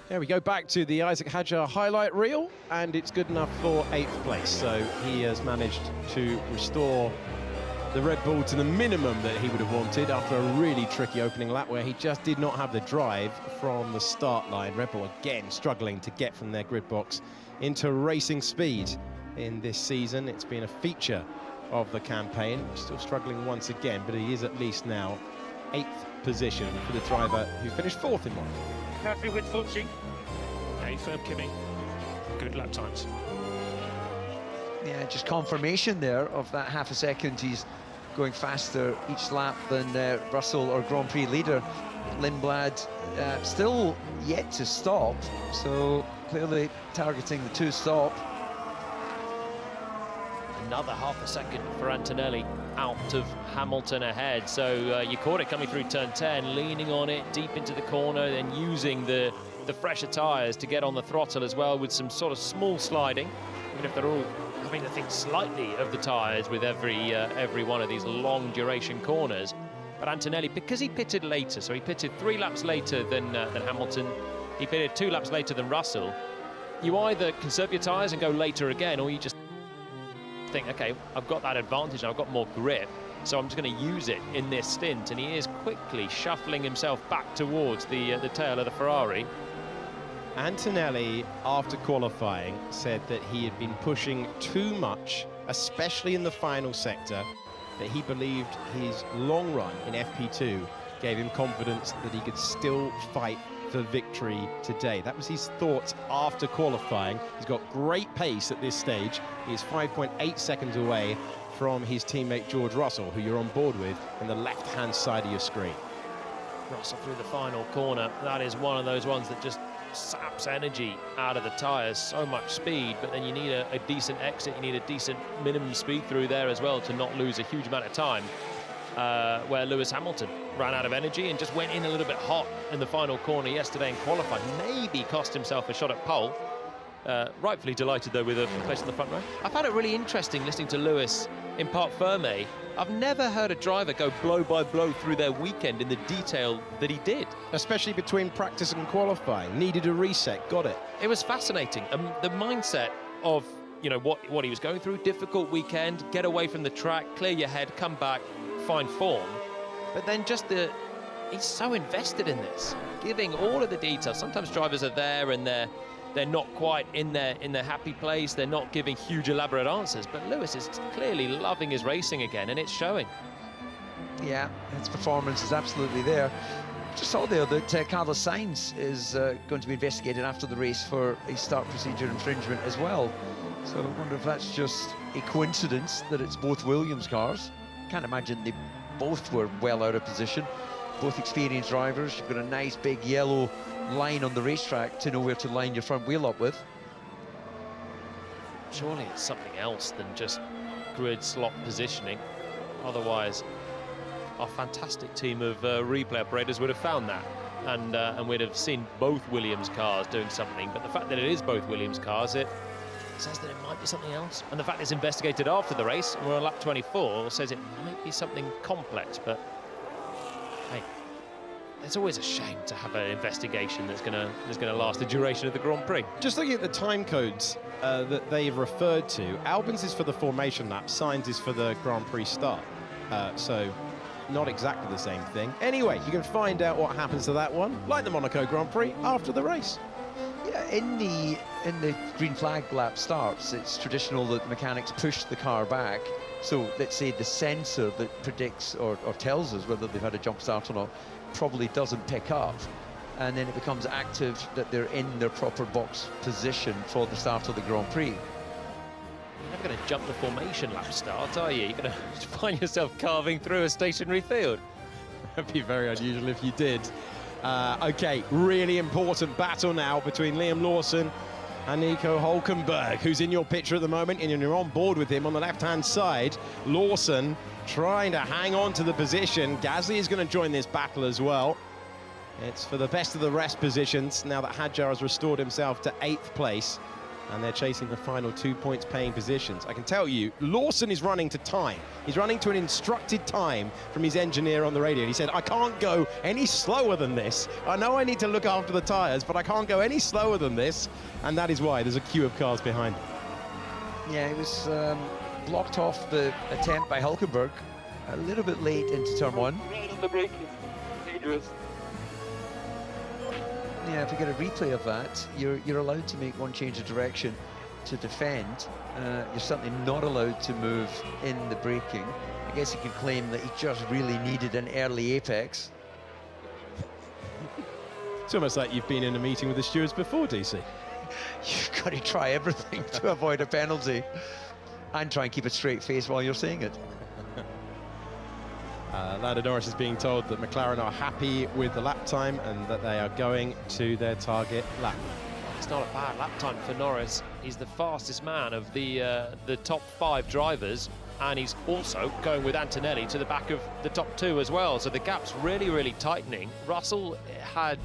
Speaker 8: There we go, back to the Isaac Hadjar highlight reel, and it's good enough for 8th place. So he has managed to restore the Red Bull to the minimum that he would have wanted after a really tricky opening lap where he just did not have the drive from the start line. Red Bull again struggling to get from their grid box into racing speed in this season. It's been a feature of the campaign. Still struggling once again, but he is at least now 8th position for the driver who finished 4th in Monaco.
Speaker 12: Happy with switching.
Speaker 14: Okay, firm Kimi. Good lap times.
Speaker 10: Yeah, just confirmation there of that half a second. He's going faster each lap than Russell, or Grand Prix leader. Lindblad still yet to stop, so clearly targeting the 2-stop.
Speaker 11: Another half a second for Antonelli out of Hamilton ahead. So you caught it coming through turn 10, leaning on it deep into the corner, then using the fresher tyres to get on the throttle as well, with some sort of small sliding, even if they're all having to think slightly of the tyres with every one of these long duration corners. But Antonelli, because he pitted later, so he pitted 3 laps later than Hamilton, he pitted 2 laps later than Russell, you either conserve your tyres and go later again, or you just think, okay, I've got that advantage, I've got more grip, so I'm just going to use it in this stint. And he is quickly shuffling himself back towards the tail of the Ferrari.
Speaker 8: Antonelli, after qualifying, said that he had been pushing too much, especially in the final sector, that he believed his long run in FP2 gave him confidence that he could still fight for victory today. That was his thoughts after qualifying. He's got great pace at this stage. He's 5.8 seconds away from his teammate George Russell, who you're on board with on the left-hand side of your screen.
Speaker 11: Russell through the final corner. That is one of those ones that just saps energy out of the tyres. So much speed, but then you need a decent exit. You need a decent minimum speed through there as well to not lose a huge amount of time. Where Lewis Hamilton ran out of energy and just went in a little bit hot in the final corner yesterday in qualifying. Maybe cost himself a shot at pole. Rightfully delighted, though, with a place in the front row. I found it really interesting listening to Lewis in Parc Fermé. I've never heard a driver go blow by blow through their weekend in the detail that he did.
Speaker 8: Especially between practice and qualifying. Needed a reset, got it.
Speaker 11: It was fascinating. The mindset of, you know, what he was going through, difficult weekend, get away from the track, clear your head, come back, find form. But then just he's so invested in this, giving all of the details. Sometimes drivers are there and they're not quite in their happy place. They're not giving huge elaborate answers. But Lewis is clearly loving his racing again, and it's showing.
Speaker 10: Yeah, his performance is absolutely there. Just saw there that Carlos Sainz is going to be investigated after the race for a start procedure infringement as well. So I wonder if that's just a coincidence that it's both Williams cars. Can't imagine they both were well out of position. Both experienced drivers. You've got a nice big yellow line on the racetrack to know where to line your front wheel up with.
Speaker 11: Surely it's something else than just grid slot positioning. Otherwise, our fantastic team of replay operators would have found that, and we'd have seen both Williams cars doing something. But the fact that it is both Williams cars, it says that it might be something else. And the fact it's investigated after the race, and we're on lap 24, says it might be something complex. But hey, it's always a shame to have an investigation that's gonna last the duration of the Grand Prix.
Speaker 8: Just looking at the time codes that they've referred to, Albon's is for the formation lap, Sainz is for the Grand Prix start. So not exactly the same thing. Anyway, you can find out what happens to that one, like the Monaco Grand Prix, after the race.
Speaker 10: Yeah, in the green flag lap starts, it's traditional that mechanics push the car back. So let's say the sensor that predicts or tells us whether they've had a jump start or not probably doesn't pick up, and then it becomes active that they're in their proper box position for the start of the Grand Prix.
Speaker 11: You're never going to jump the formation lap start, are you? You're going to find yourself carving through a stationary field.
Speaker 8: That'd be very unusual if you did. Okay, really important battle now between Liam Lawson and Nico Hülkenberg, who's in your picture at the moment, and you're on board with him on the left-hand side. Lawson trying to hang on to the position. Gasly is going to join this battle as well. It's for the best of the rest positions now that Hadjar has restored himself to 8th place, and they're chasing the final 2 points paying positions. I can tell you, Lawson is running to time. He's running to an instructed time from his engineer on the radio. He said, I can't go any slower than this. I know I need to look after the tyres, but I can't go any slower than this. And that is why there's a queue of cars behind him.
Speaker 10: Yeah, it was blocked off the attempt by Hülkenberg a little bit late into turn 1.
Speaker 15: Right on the brake, dangerous.
Speaker 10: Yeah, if you get a replay of that, you're allowed to make one change of direction to defend. You're certainly not allowed to move in the braking. I guess you could claim that he just really needed an early apex.
Speaker 8: It's almost like you've been in a meeting with the stewards before, DC.
Speaker 10: You've got to try everything to avoid a penalty and try and keep a straight face while you're saying it.
Speaker 8: Lando Norris is being told that McLaren are happy with the lap time and that they are going to their target lap.
Speaker 11: It's not a bad lap time for Norris. He's the fastest man of the top 5 drivers, and he's also going with Antonelli to the back of the top 2 as well. So the gap's really tightening. Russell had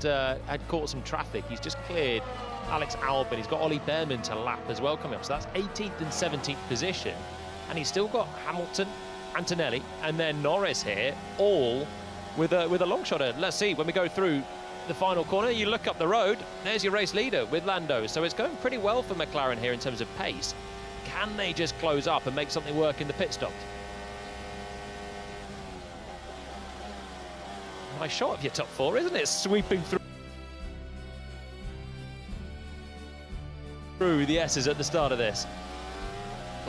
Speaker 11: caught some traffic. He's just cleared Alex Albon. He's got Ollie Behrman to lap as well coming up. So that's 18th and 17th position, and he's still got Hamilton, Antonelli, and then Norris here, all with a long shot. Let's see, when we go through the final corner, you look up the road, there's your race leader with Lando. So it's going pretty well for McLaren here in terms of pace. Can they just close up and make something work in the pit stop? Nice shot of your top 4, isn't it? Sweeping through the S's at the start of this.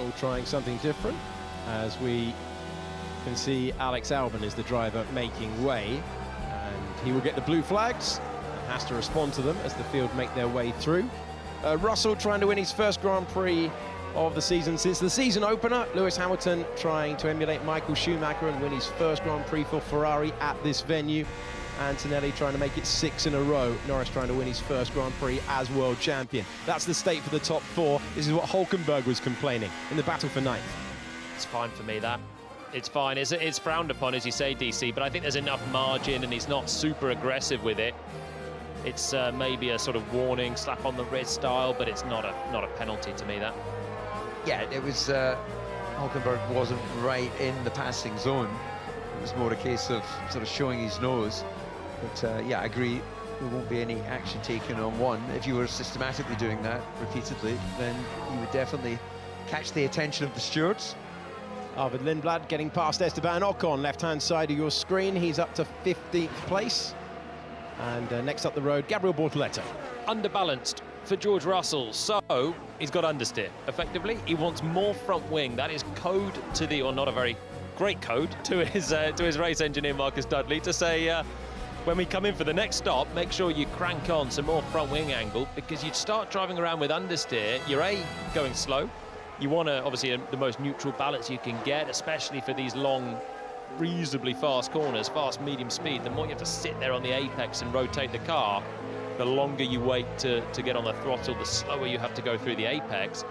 Speaker 8: All trying something different, as we can see Alex Albon is the driver making way, and he will get the blue flags. has to respond to them as the field make their way through. Russell trying to win his first Grand Prix of the season since the season opener. Lewis Hamilton trying to emulate Michael Schumacher and win his first Grand Prix for Ferrari at this venue. Antonelli trying to make it 6 in a row. Norris trying to win his first Grand Prix as world champion. That's the state for the top 4. This is what Hülkenberg was complaining in the battle for 9th.
Speaker 11: It's fine for me, that. It's fine. It's frowned upon, as you say, DC, but I think there's enough margin and he's not super aggressive with it. It's maybe a sort of warning, slap on the wrist style, but it's not a penalty to me, that.
Speaker 10: Yeah, it was, Hülkenberg wasn't right in the passing zone. It was more a case of sort of showing his nose. But yeah, I agree, there won't be any action taken on one. If you were systematically doing that repeatedly, then you would definitely catch the attention of the stewards.
Speaker 8: Arvid Lindblad getting past Esteban Ocon, left-hand side of your screen. He's up to 15th place. And next up the road, Gabriel Bortoleto.
Speaker 11: Underbalanced for George Russell, so he's got understeer. Effectively, he wants more front wing. That is code to the, or not a very great code, to his race engineer Marcus Dudley to say, when we come in for the next stop, make sure you crank on some more front wing angle, because you start driving around with understeer, you're going slow. You want to, obviously, the most neutral balance you can get, especially for these long, reasonably fast corners, fast medium speed. The more you have to sit there on the apex and rotate the car, the longer you wait to get on the throttle, the slower you have to go through the apex.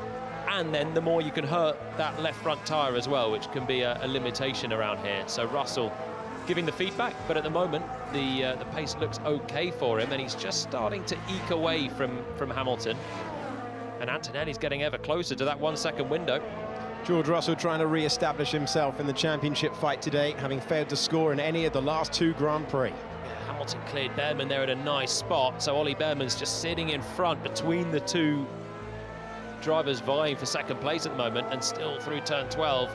Speaker 11: And then the more you can hurt that left front tyre as well, which can be a limitation around here. So Russell giving the feedback, but at the moment, the pace looks okay for him, and he's just starting to eke away from Hamilton. And Antonelli's getting ever closer to that 1 second window.
Speaker 8: George Russell trying to re-establish himself in the championship fight today, having failed to score in any of the last 2 Grand Prix.
Speaker 11: Yeah, Hamilton cleared Behrman there at a nice spot, so Ollie Behrman's just sitting in front between the 2 drivers vying for second place at the moment, and still through turn 12.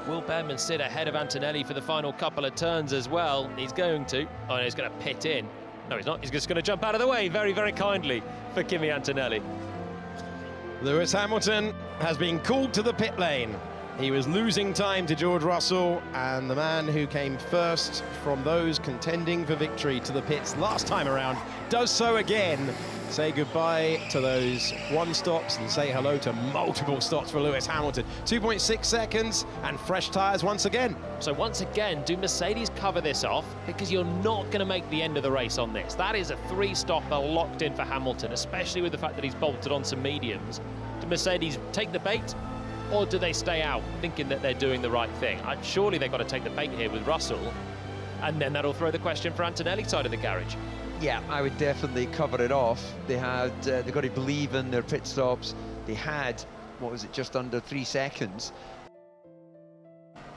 Speaker 11: Will Behrman sit ahead of Antonelli for the final couple of turns as well? He's going to. Oh, no, he's going to pit in. No, he's not. He's just going to jump out of the way very, very kindly for Kimi Antonelli.
Speaker 8: Lewis Hamilton has been called to the pit lane. He was losing time to George Russell, and the man who came first from those contending for victory to the pits last time around does so again. Say goodbye to those 1 stops and say hello to multiple stops for Lewis Hamilton. 2.6 seconds and fresh tyres once again.
Speaker 11: So once again, do Mercedes cover this off? Because you're not going to make the end of the race on this. That is a 3-stopper locked in for Hamilton, especially with the fact that he's bolted on some mediums. Do Mercedes take the bait, or do they stay out thinking that they're doing the right thing? Surely they've got to take the bait here with Russell, and then that'll throw the question for Antonelli's side of the garage.
Speaker 10: Yeah, I would definitely cover it off. They've got to believe in their pit stops. They had, what was it, just under 3 seconds.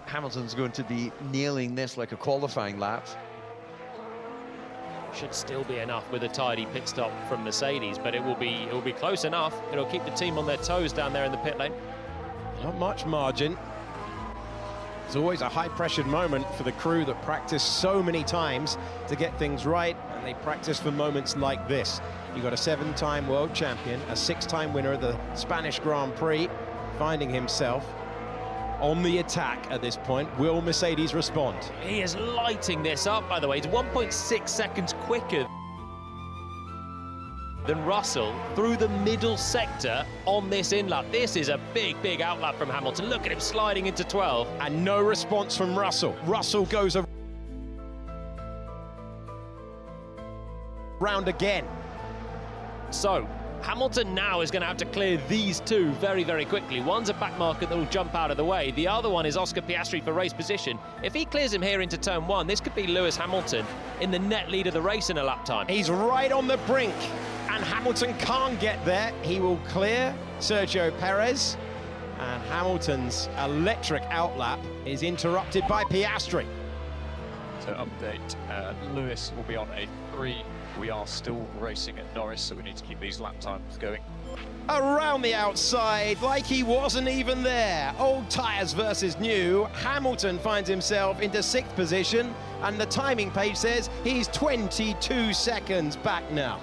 Speaker 10: Hamilton's going to be nailing this like a qualifying lap.
Speaker 11: Should still be enough with a tidy pit stop from Mercedes, but it will be close enough. It'll keep the team on their toes down there in the pit lane.
Speaker 8: Not much margin. It's always a high-pressured moment for the crew that practice so many times to get things right, and they practice for moments like this. You've got a 7-time world champion, a 6-time winner of the Spanish Grand Prix, finding himself on the attack at this point. Will Mercedes respond?
Speaker 11: He is lighting this up, by the way. It's 1.6 seconds quicker than Russell through the middle sector on this in-lap. This is a big, big outlap from Hamilton. Look at him sliding into 12.
Speaker 8: And no response from Russell. Russell goes around again.
Speaker 11: So Hamilton now is going to have to clear these 2 very, very quickly. One's a back marker that will jump out of the way. The other one is Oscar Piastri for race position. If he clears him here into turn 1, this could be Lewis Hamilton in the net lead of the race in a lap time.
Speaker 8: He's right on the brink, and Hamilton can't get there. He will clear Sergio Perez, and Hamilton's electric outlap is interrupted by Piastri.
Speaker 13: So update, Lewis will be on a 3. We are still racing at Norris, so we need to keep these lap times going.
Speaker 8: Around the outside, like he wasn't even there. Old tyres versus new. Hamilton finds himself into 6th position, and the timing page says he's 22 seconds back now.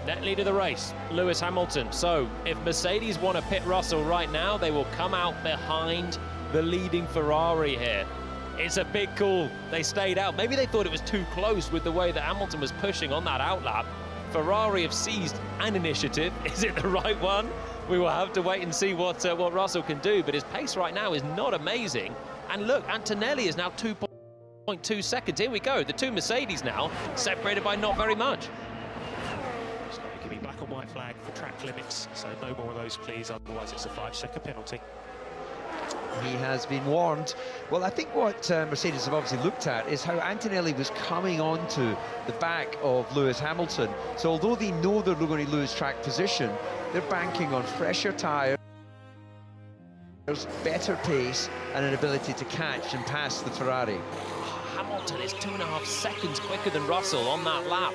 Speaker 11: Net lead of the race, Lewis Hamilton. So if Mercedes want to pit Russell right now, they will come out behind the leading Ferrari here. It's a big call. They stayed out. Maybe they thought it was too close with the way that Hamilton was pushing on that outlap. Ferrari have seized an initiative. Is it the right one? We will have to wait and see what Russell can do, but his pace right now is not amazing. And look, Antonelli is now 2.2 seconds. Here we go, the two Mercedes now separated by not very much.
Speaker 14: It's going to give me black and white flag for track limits, so no more of those, please, otherwise it's a 5-second penalty.
Speaker 10: He has been warned. Well, I think what Mercedes have obviously looked at is how Antonelli was coming onto the back of Lewis Hamilton. So although they know they're going to lose track position, they're banking on fresher tyres, better pace, and an ability to catch and pass the Ferrari.
Speaker 11: Hamilton is 2.5 seconds quicker than Russell on that lap.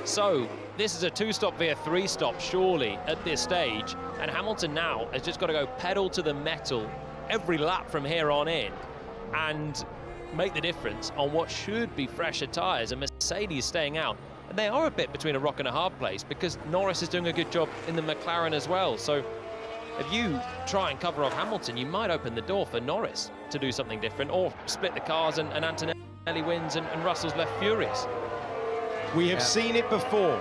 Speaker 11: So this is a 2-stop via 3-stop, surely, at this stage. And Hamilton now has just got to go pedal to the metal every lap from here on in and make the difference on what should be fresher tyres, and Mercedes staying out. And they are a bit between a rock and a hard place because Norris is doing a good job in the McLaren as well. So if you try and cover off Hamilton, you might open the door for Norris to do something different, or split the cars and Antonelli wins and Russell's left furious.
Speaker 8: We have seen it before.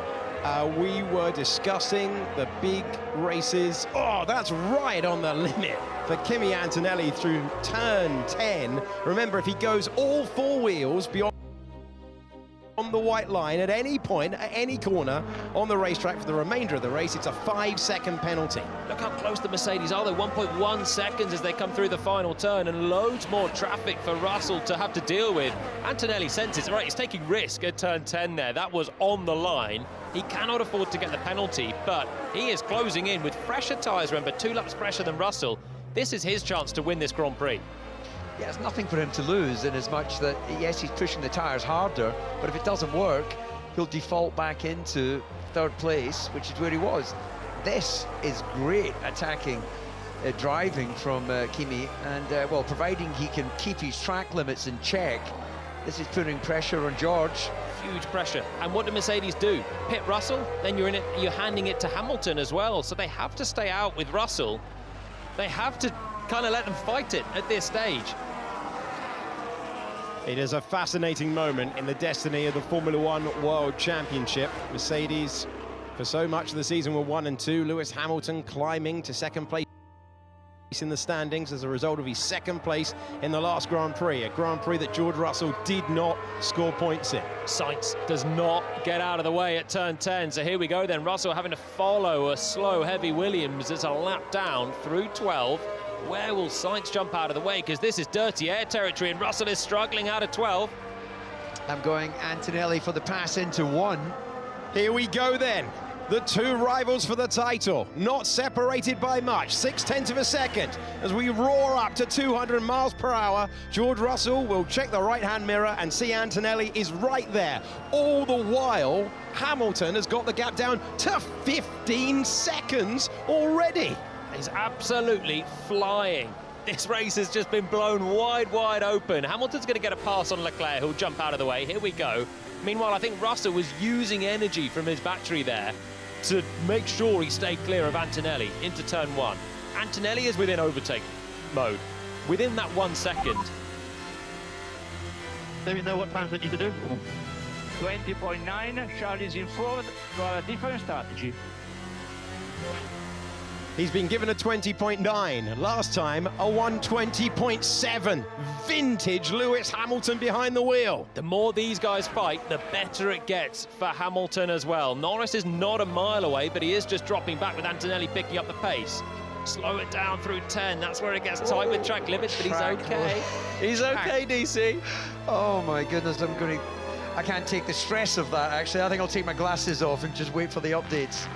Speaker 8: We were discussing the big races. Oh, that's right on the limit for Kimi Antonelli through turn 10. Remember, if he goes all four wheels beyond on the white line at any point, at any corner on the racetrack for the remainder of the race, it's a 5-second penalty.
Speaker 11: Look how close the Mercedes are, though, 1.1 seconds as they come through the final turn, and loads more traffic for Russell to have to deal with. Antonelli senses, right, he's taking risk at turn 10 there. That was on the line. He cannot afford to get the penalty, but he is closing in with fresher tyres, remember, 2 laps fresher than Russell. This is his chance to win this Grand Prix.
Speaker 10: Yeah, it's nothing for him to lose in as much that, yes, he's pushing the tyres harder, but if it doesn't work, he'll default back into third place, which is where he was. This is great attacking driving from Kimi, and, well, providing he can keep his track limits in check, this is putting pressure on George.
Speaker 11: Huge pressure. And what do Mercedes do? Pit Russell? Then you're in it, you're handing it to Hamilton as well, so they have to stay out with Russell. They have to kind of let them fight it at this stage.
Speaker 8: It is a fascinating moment in the destiny of the Formula One World Championship. Mercedes, for so much of the season, were 1 and 2. Lewis Hamilton climbing to second place in the standings as a result of his second place in the last Grand Prix, a Grand Prix that George Russell did not score points in.
Speaker 11: Sainz does not get out of the way at turn 10, so here we go then. Russell having to follow a slow, heavy Williams as a lap down through 12. Where will Sainz jump out of the way? Because this is dirty air territory, and Russell is struggling out of 12.
Speaker 10: I'm going Antonelli for the pass into 1.
Speaker 8: Here we go then. The two rivals for the title, not separated by much, 0.6 of a second. As we roar up to 200 miles per hour, George Russell will check the right-hand mirror and see Antonelli is right there. All the while, Hamilton has got the gap down to 15 seconds already.
Speaker 11: He's absolutely flying. This race has just been blown wide open. Hamilton's going to get a pass on Leclerc, who'll jump out of the way. Here we go. Meanwhile, I think Russell was using energy from his battery there to make sure he stayed clear of Antonelli into turn 1. Antonelli is within overtake mode. Within that 1 second.
Speaker 15: Let me know what times I need to do. 20.9, Charlie's in front, got a different strategy.
Speaker 8: He's been given a 20.9. Last time, a 120.7. Vintage Lewis Hamilton behind the wheel.
Speaker 11: The more these guys fight, the better it gets for Hamilton as well. Norris is not a mile away, but he is just dropping back with Antonelli picking up the pace. Slow it down through 10. That's where it gets tight with track limits, but he's okay. He's okay, DC.
Speaker 10: Oh my goodness, I can't take the stress of that, actually. I think I'll take my glasses off and just wait for the updates.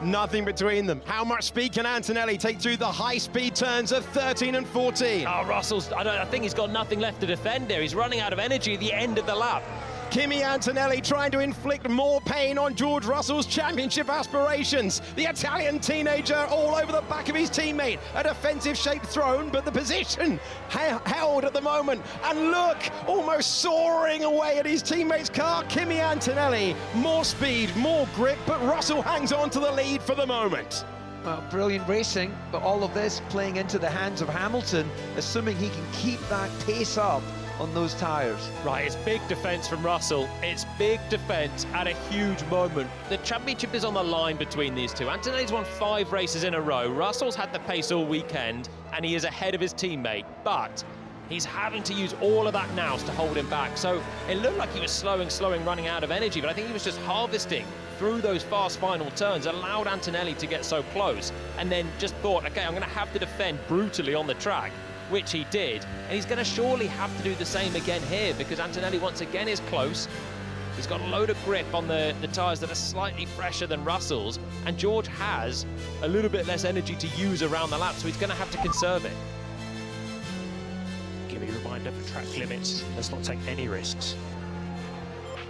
Speaker 8: Nothing between them. How much speed can Antonelli take through the high-speed turns of 13 and 14?
Speaker 11: Oh, Russell's, I think he's got nothing left to defend here. He's running out of energy at the end of the lap.
Speaker 8: Kimi Antonelli trying to inflict more pain on George Russell's championship aspirations. The Italian teenager all over the back of his teammate. A defensive-shaped throne, but the position held at the moment. And look, almost soaring away at his teammate's car. Kimi Antonelli, more speed, more grip, but Russell hangs on to the lead for the moment.
Speaker 10: Well, brilliant racing, but all of this playing into the hands of Hamilton, assuming he can keep that pace up on those tyres.
Speaker 11: Right, it's big defence from Russell. It's big defence at a huge moment. The championship is on the line between these two. Antonelli's won 5 races in a row. Russell's had the pace all weekend, and he is ahead of his teammate. But he's having to use all of that now to hold him back. So it looked like he was slowing, running out of energy, but I think he was just harvesting through those fast final turns, allowed Antonelli to get so close, and then just thought, okay, I'm going to have to defend brutally on the track, which he did. And he's going to surely have to do the same again here, because Antonelli once again is close. He's got a load of grip on the tyres that are slightly fresher than Russell's, and George has a little bit less energy to use around the lap, so he's going to have to conserve it.
Speaker 14: Give me a reminder for track limits. Let's not take any risks.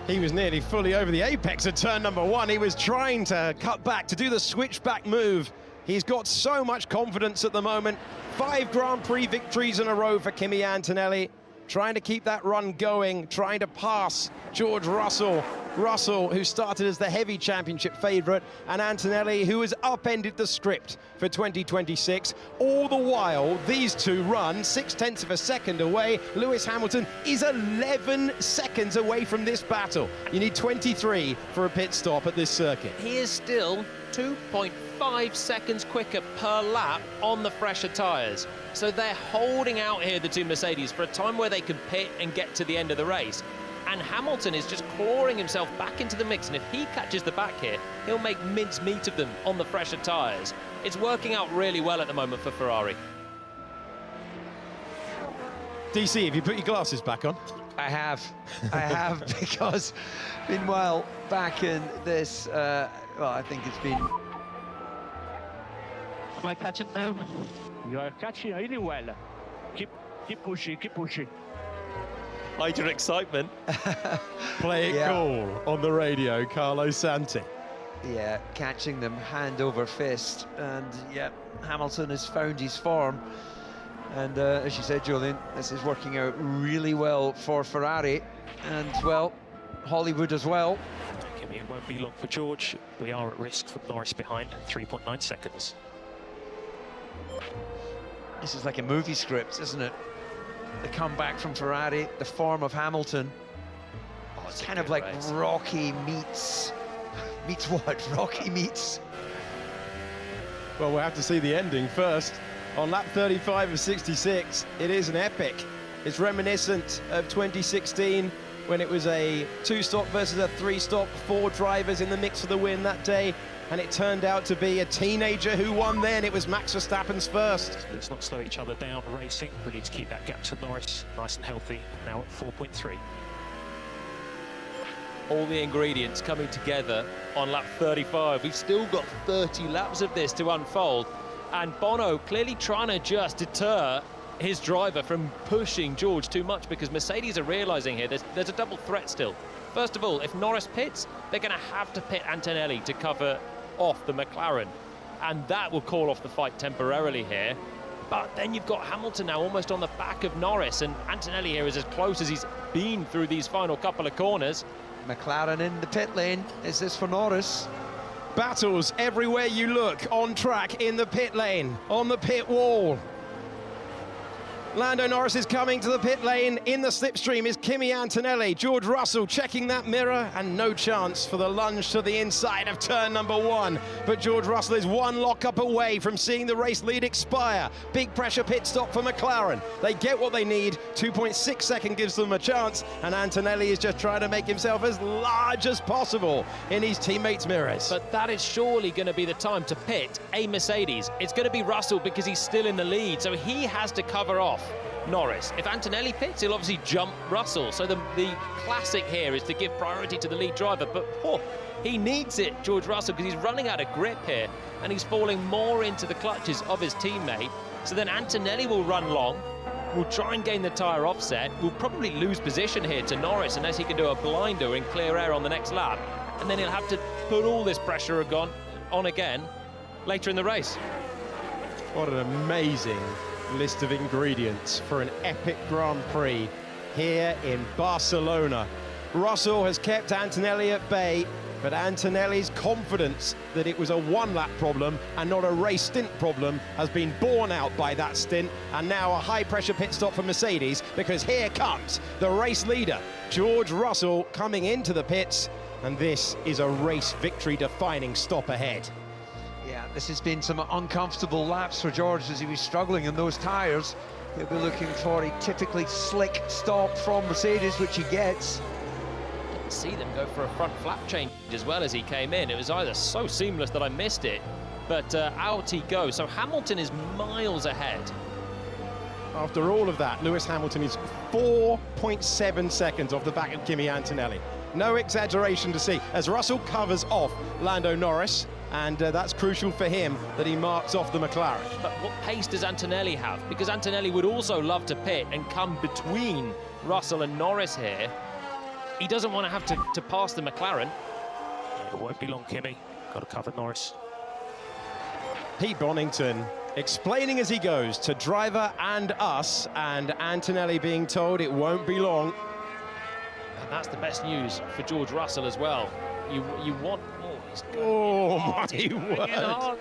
Speaker 8: He was nearly fully over the apex at turn number 1. He was trying to cut back, to do the switchback move. He's got so much confidence at the moment. 5 Grand Prix victories in a row for Kimi Antonelli. Trying to keep that run going, trying to pass George Russell. Russell, who started as the heavy championship favourite, and Antonelli, who has upended the script for 2026. All the while, these two run 0.6 of a second away. Lewis Hamilton is 11 seconds away from this battle. You need 23 for a pit stop at this circuit.
Speaker 11: He is still 2.5 seconds quicker per lap on the fresher tyres. So they're holding out here, the two Mercedes, for a time where they can pit and get to the end of the race. And Hamilton is just clawing himself back into the mix, and if he catches the back here, he'll make mincemeat of them on the fresher tyres. It's working out really well at the moment for Ferrari.
Speaker 8: DC, have you put your glasses back on?
Speaker 10: I have, because meanwhile, back in this, well, I think it's been...
Speaker 15: Am I catching now? You are catching really well. Keep pushing, keep pushing.
Speaker 11: Hide your excitement.
Speaker 8: Play it cool on the radio, Carlos Santi.
Speaker 10: Yeah, catching them hand over fist, and yeah, Hamilton has found his form. And as you said, Julian, this is working out really well for Ferrari, and well, Hollywood as well.
Speaker 14: It won't be long for George. We are at risk from Norris behind, 3.9 seconds.
Speaker 10: This is like a movie script, isn't it? The comeback from Ferrari, the form of Hamilton. Oh, it's kind of like race. Rocky meets what? Rocky meets.
Speaker 8: Well, we'll have to see the ending first. On lap 35 of 66, it is an epic. It's reminiscent of 2016 when it was a 2-stop versus a 3-stop, 4 drivers in the mix for the win that day. And it turned out to be a teenager who won then. It was Max Verstappen's first.
Speaker 14: Let's not slow each other down racing. We need to keep that gap to Norris nice and healthy, now at 4.3.
Speaker 11: All the ingredients coming together on lap 35. We've still got 30 laps of this to unfold. And Bono clearly trying to just deter his driver from pushing George too much, because Mercedes are realising here there's a double threat still. First of all, if Norris pits, they're going to have to pit Antonelli to cover off the McLaren, and that will call off the fight temporarily here. But then you've got Hamilton now almost on the back of Norris, and Antonelli here is as close as he's been through these final couple of corners.
Speaker 10: McLaren in the pit lane. Is this for Norris?
Speaker 8: Battles everywhere you look, on track, in the pit lane, on the pit wall. Lando Norris is coming to the pit lane. In the slipstream is Kimi Antonelli. George Russell checking that mirror, and no chance for the lunge to the inside of turn number 1. But George Russell is one lockup away from seeing the race lead expire. Big pressure pit stop for McLaren. They get what they need. 2.6 seconds gives them a chance, and Antonelli is just trying to make himself as large as possible in his teammates' mirrors.
Speaker 11: But that is surely going to be the time to pit a Mercedes. It's going to be Russell because he's still in the lead, so he has to cover off Norris. If Antonelli pits, he'll obviously jump Russell. So the classic here is to give priority to the lead driver, but he needs it, George Russell, because he's running out of grip here, and he's falling more into the clutches of his teammate. So then Antonelli will run long, will try and gain the tyre offset, will probably lose position here to Norris unless he can do a blinder in clear air on the next lap, and then he'll have to put all this pressure on again later in the race.
Speaker 8: What an amazing list of ingredients for an epic Grand Prix here in Barcelona. Russell has kept Antonelli at bay. But Antonelli's confidence that it was a one-lap problem and not a race stint problem has been borne out by that stint, and now a high-pressure pit stop for Mercedes, because here comes the race leader, George Russell, coming into the pits, and this is a race victory-defining stop ahead.
Speaker 10: Yeah, this has been some uncomfortable laps for George as he was struggling in those tyres. He'll be looking for a typically slick stop from Mercedes, which he gets.
Speaker 11: See them go for a front flap change as well as he came in. It was either so seamless that I missed it, but out he goes. So Hamilton is miles ahead.
Speaker 8: After all of that, Lewis Hamilton is 4.7 seconds off the back of Kimi Antonelli. No exaggeration to see, as Russell covers off Lando Norris, and that's crucial for him that he marks off the McLaren.
Speaker 11: But what pace does Antonelli have? Because Antonelli would also love to pit and come between Russell and Norris here. He doesn't want to have to pass the McLaren.
Speaker 14: It won't be long, Kimi. Got to cover Norris.
Speaker 8: Pete Bonington explaining as he goes to driver and us, and Antonelli being told it won't be long.
Speaker 11: And that's the best news for George Russell as well. You want more.
Speaker 8: Oh my word.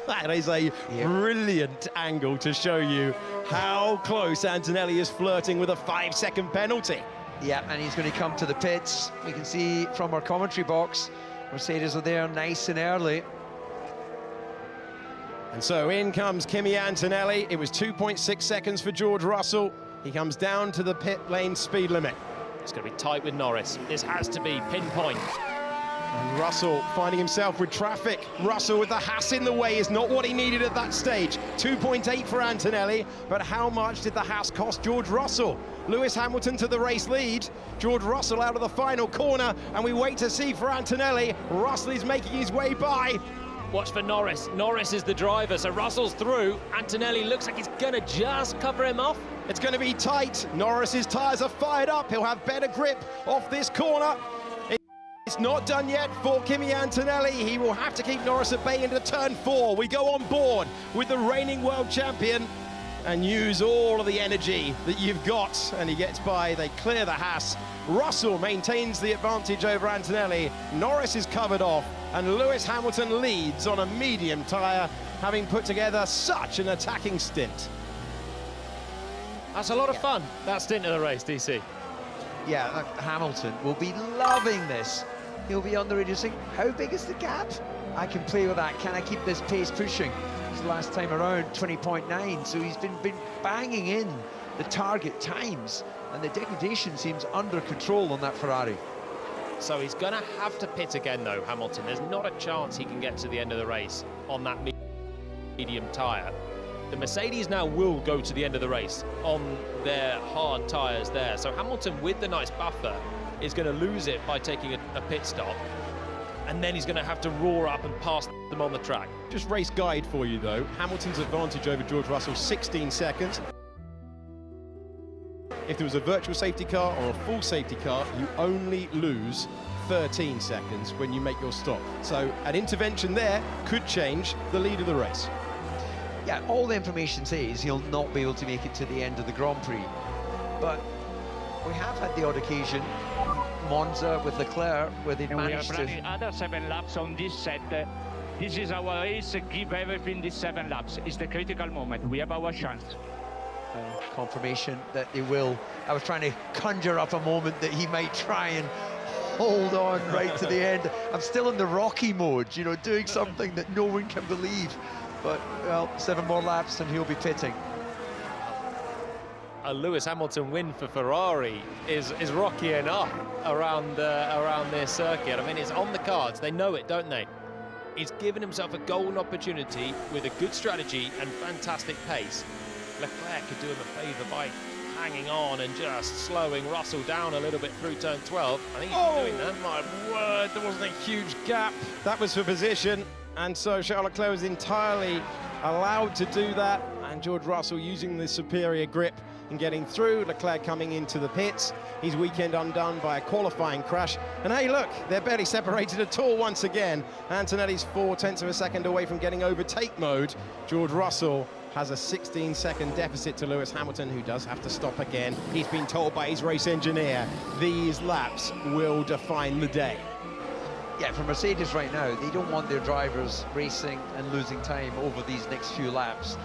Speaker 8: That is a brilliant angle to show you how close Antonelli is flirting with a 5-second penalty.
Speaker 10: Yeah, and he's going to come to the pits. We can see from our commentary box, Mercedes are there nice and early.
Speaker 8: And so in comes Kimi Antonelli. It was 2.6 seconds for George Russell. He comes down to the pit lane speed limit.
Speaker 11: It's going to be tight with Norris. This has to be pinpoint.
Speaker 8: And Russell finding himself with traffic. Russell with the Haas in the way is not what he needed at that stage. 2.8 for Antonelli, but how much did the Haas cost George Russell? Lewis Hamilton to the race lead. George Russell out of the final corner, and we wait to see for Antonelli. Russell is making his way by.
Speaker 11: Watch for Norris. Norris is the driver, so Russell's through. Antonelli looks like he's going to just cover him off.
Speaker 8: It's going to be tight. Norris's tyres are fired up. He'll have better grip off this corner. It's not done yet for Kimi Antonelli. He will have to keep Norris at bay into turn 4. We go on board with the reigning world champion and use all of the energy that you've got. And he gets by. They clear the Haas. Russell maintains the advantage over Antonelli. Norris is covered off, and Lewis Hamilton leads on a medium tyre, having put together such an attacking stint.
Speaker 11: That's a lot of fun, that stint of the race, DC.
Speaker 10: Yeah, Hamilton will be loving this. He'll be on the radio saying, how big is the gap? I can play with that. Can I keep this pace pushing? His last time around, 20.9. So he's been banging in the target times, and the degradation seems under control on that Ferrari.
Speaker 11: So he's going to have to pit again, though, Hamilton. There's not a chance he can get to the end of the race on that medium tyre. The Mercedes now will go to the end of the race on their hard tyres there. So Hamilton, with the nice buffer, is going to lose it by taking a pit stop. And then he's going to have to roar up and pass them on the track.
Speaker 8: Just race guide for you, though. Hamilton's advantage over George Russell, 16 seconds. If there was a virtual safety car or a full safety car, you only lose 13 seconds when you make your stop. So an intervention there could change the lead of the race.
Speaker 10: Yeah, all the information says he'll not be able to make it to the end of the Grand Prix. But we have had the odd occasion, Monza with Leclerc, where they've managed to...
Speaker 15: We are running other 7 laps on this set. This is our race, give everything these 7 laps. It's the critical moment, we have our chance.
Speaker 10: Confirmation that they will. I was trying to conjure up a moment that he might try and hold on right to the end. I'm still in the Rocky mode, you know, doing something that no one can believe. But, well, 7 more laps and he'll be pitting.
Speaker 11: A Lewis Hamilton win for Ferrari is rocky enough around their circuit. I mean, it's on the cards. They know it, don't they? He's given himself a golden opportunity with a good strategy and fantastic pace. Leclerc could do him a favour by hanging on and just slowing Russell down a little bit through turn 12. I think he's doing that.
Speaker 8: My word, there wasn't a huge gap. That was for position. And so Charles Leclerc was entirely allowed to do that, and George Russell using the superior grip and getting through. Leclerc coming into the pits. His weekend undone by a qualifying crash. And hey, look, they're barely separated at all once again. Antonelli's 0.4 of a second away from getting overtake mode. George Russell has a 16-second deficit to Lewis Hamilton, who does have to stop again. He's been told by his race engineer, these laps will define the day.
Speaker 10: Yeah, for Mercedes right now, they don't want their drivers racing and losing time over these next few laps.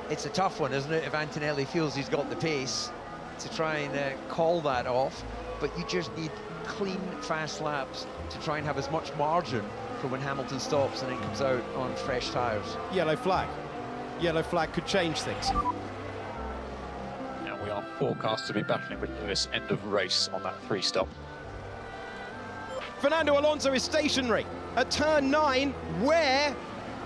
Speaker 10: It's a tough one, isn't it, if Antonelli feels he's got the pace to try and call that off, but you just need clean, fast laps to try and have as much margin for when Hamilton stops and then comes out on fresh tyres.
Speaker 8: Yellow flag. Yellow flag could change things.
Speaker 13: Now we are forecast to be battling with Lewis end of race on that 3-stop.
Speaker 8: Fernando Alonso is stationary at turn 9. Where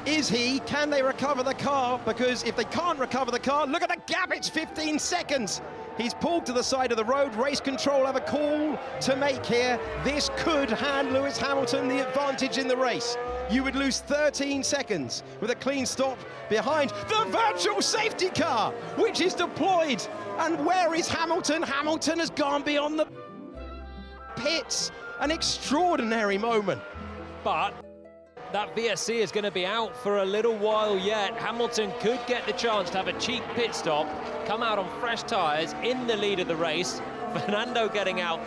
Speaker 8: is he? Can they recover the car? Because if they can't recover the car, look at the gap, it's 15 seconds. He's pulled to the side of the road. Race control have a call to make here. This could hand Lewis Hamilton the advantage in the race. You would lose 13 seconds with a clean stop behind the virtual safety car, which is deployed. And where is Hamilton? Hamilton has gone beyond the pits. An extraordinary moment.
Speaker 11: But that VSC is going to be out for a little while yet. Hamilton could get the chance to have a cheap pit stop, come out on fresh tyres in the lead of the race. Fernando getting out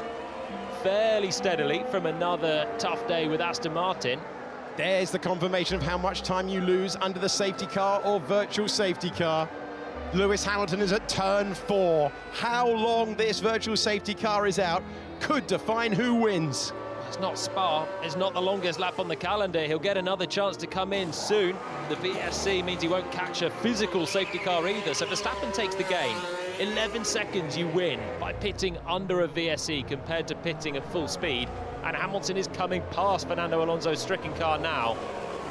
Speaker 11: fairly steadily from another tough day with Aston Martin.
Speaker 8: There's the confirmation of how much time you lose under the safety car or virtual safety car. Lewis Hamilton is at turn 4. How long this virtual safety car is out could define who wins.
Speaker 11: It's not Spa, it's not the longest lap on the calendar. He'll get another chance to come in soon. The VSC means he won't catch a physical safety car either, so Verstappen takes the gain. 11 seconds you win by pitting under a VSC compared to pitting at full speed, and Hamilton is coming past Fernando Alonso's stricken car now.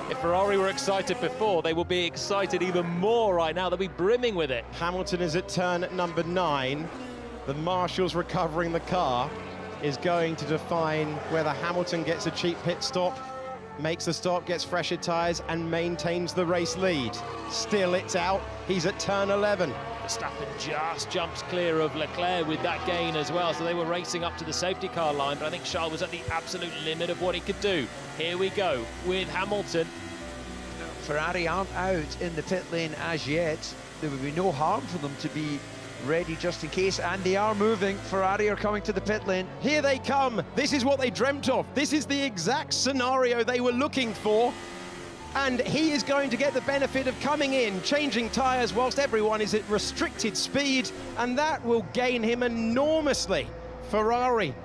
Speaker 11: If Ferrari were excited before, they will be excited even more right now. They'll be brimming with it.
Speaker 8: Hamilton is at turn number 9. The marshals recovering the car is going to define whether Hamilton gets a cheap pit stop, makes the stop, gets fresher tyres, and maintains the race lead. Still, it's out. He's at turn 11.
Speaker 11: Verstappen just jumps clear of Leclerc with that gain as well, so they were racing up to the safety car line, but I think Charles was at the absolute limit of what he could do. Here we go with Hamilton.
Speaker 10: Ferrari aren't out in the pit lane as yet. There would be no harm for them to be ready just in case, and they are moving. Ferrari are coming to the pit lane.
Speaker 8: Here they come. This is what they dreamt of. This is the exact scenario they were looking for. And he is going to get the benefit of coming in, changing tyres whilst everyone is at restricted speed, and that will gain him enormously. Ferrari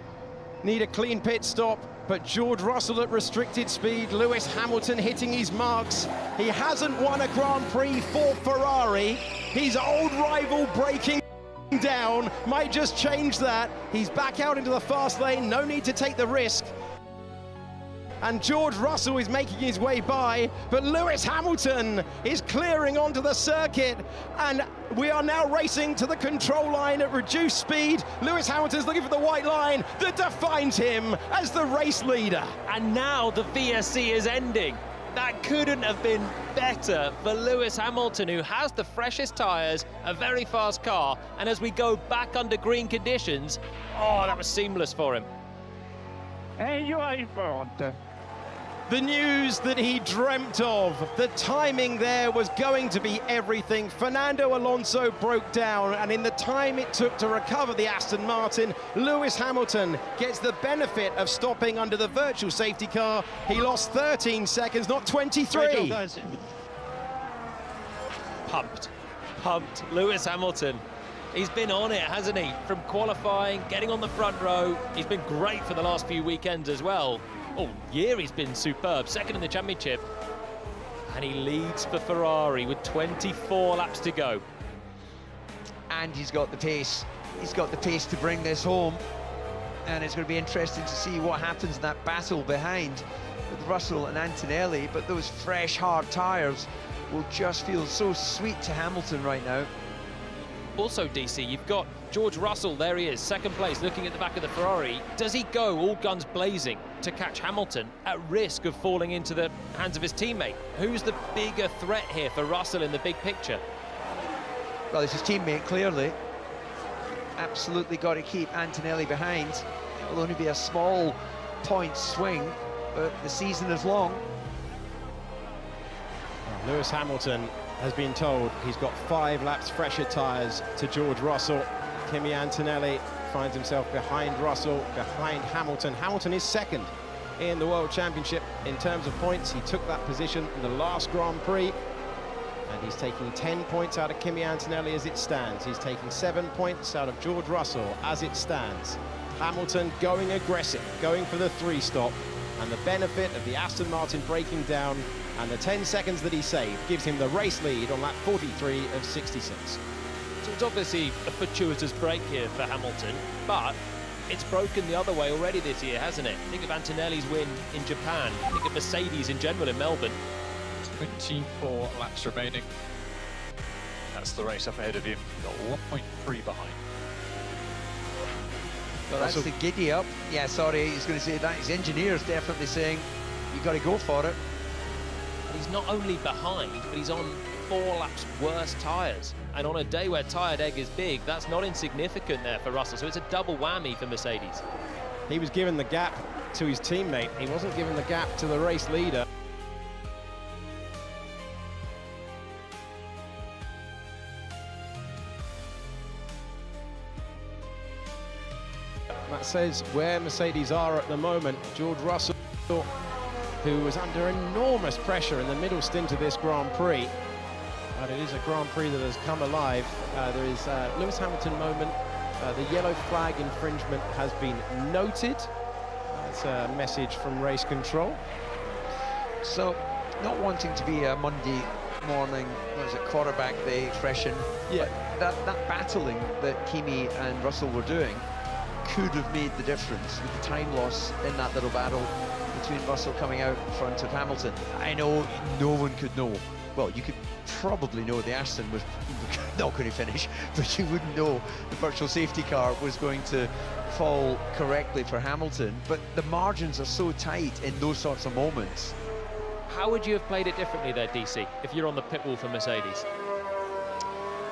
Speaker 8: need a clean pit stop, but George Russell at restricted speed, Lewis Hamilton hitting his marks. He hasn't won a Grand Prix for Ferrari. His old rival breaking down might just change that. He's back out into the fast lane, no need to take the risk. And George Russell is making his way by, but Lewis Hamilton is clearing onto the circuit, and we are now racing to the control line at reduced speed. Lewis Hamilton's looking for the white line that defines him as the race leader.
Speaker 11: And now the VSC is ending. That couldn't have been better for Lewis Hamilton, who has the freshest tyres, a very fast car, and as we go back under green conditions, oh, that was seamless for him.
Speaker 15: And you are in front.
Speaker 8: The news that he dreamt of, the timing there was going to be everything. Fernando Alonso broke down, and in the time it took to recover the Aston Martin, Lewis Hamilton gets the benefit of stopping under the virtual safety car. He lost 13 seconds, not 23.
Speaker 11: Pumped. Lewis Hamilton. He's been on it, hasn't he? From qualifying, getting on the front row. He's been great for the last few weekends as well. All year he's been superb, second in the championship. And he leads for Ferrari with 24 laps to go.
Speaker 10: And he's got the pace. He's got the pace to bring this home. And it's going to be interesting to see what happens in that battle behind with Russell and Antonelli. But those fresh, hard tyres will just feel so sweet to Hamilton right now.
Speaker 11: Also, DC, you've got George Russell, there he is, second place, looking at the back of the Ferrari. Does he go all guns blazing to catch Hamilton at risk of falling into the hands of his teammate? Who's the bigger threat here for Russell in the big picture?
Speaker 10: Well, it's his teammate, clearly. Absolutely got to keep Antonelli behind. It will only be a small point swing, but the season is long.
Speaker 8: Lewis Hamilton has been told he's got 5 laps fresher tyres to George Russell. Kimi Antonelli finds himself behind Russell, behind Hamilton. Hamilton is second. in the World Championship in terms of points. He took that position in the last Grand Prix, and he's taking 10 points out of Kimi Antonelli as it stands. He's taking 7 points out of George Russell as it stands. Hamilton going aggressive, going for the 3-stop, and the benefit of the Aston Martin breaking down and the 10 seconds that he saved gives him the race lead on lap 43 of 66.
Speaker 11: So it's obviously a fortuitous break here for Hamilton, but it's broken the other way already this year, hasn't it? Think of Antonelli's win in Japan. Think of Mercedes in general in Melbourne.
Speaker 13: 24 laps remaining. That's the race up ahead of him. Got 1.3 behind.
Speaker 10: Well, that's the giddy up. Yeah, sorry, he's going to say that. His engineer's definitely saying, you got to go for it.
Speaker 11: He's not only behind, but he's on 4 laps worse tyres. And on a day where tyre deg is big, that's not insignificant there for Russell. So it's a double whammy for Mercedes.
Speaker 8: He was given the gap to his teammate. He wasn't given the gap to the race leader. That says where Mercedes are at the moment. George Russell, who was under enormous pressure in the middle stint of this Grand Prix. But it is a Grand Prix that has come alive. There is a Lewis Hamilton moment. The yellow flag infringement has been noted. That's a message from race control.
Speaker 10: So, not wanting to be a Monday morning, what is it, quarterback day expression. Yeah. But that battling that Kimi and Russell were doing could have made the difference with the time loss in that little battle between Russell coming out in front of Hamilton. I know no one could know. Well, you could probably know the Aston was not going to finish, but you wouldn't know the virtual safety car was going to fall correctly for Hamilton. But the margins are so tight in those sorts of moments.
Speaker 11: How would you have played it differently there, DC, if you're on the pit wall for Mercedes?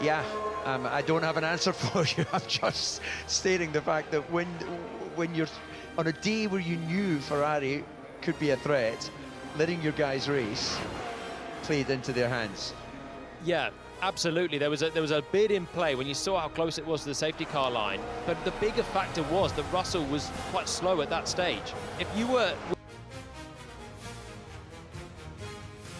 Speaker 10: Yeah, I don't have an answer for you. I'm just stating the fact that when you're on a day where you knew Ferrari could be a threat, letting your guys race played into their hands.
Speaker 11: Yeah, absolutely. There was a bid in play when you saw how close it was to the safety car line. But the bigger factor was that Russell was quite slow at that stage. If you were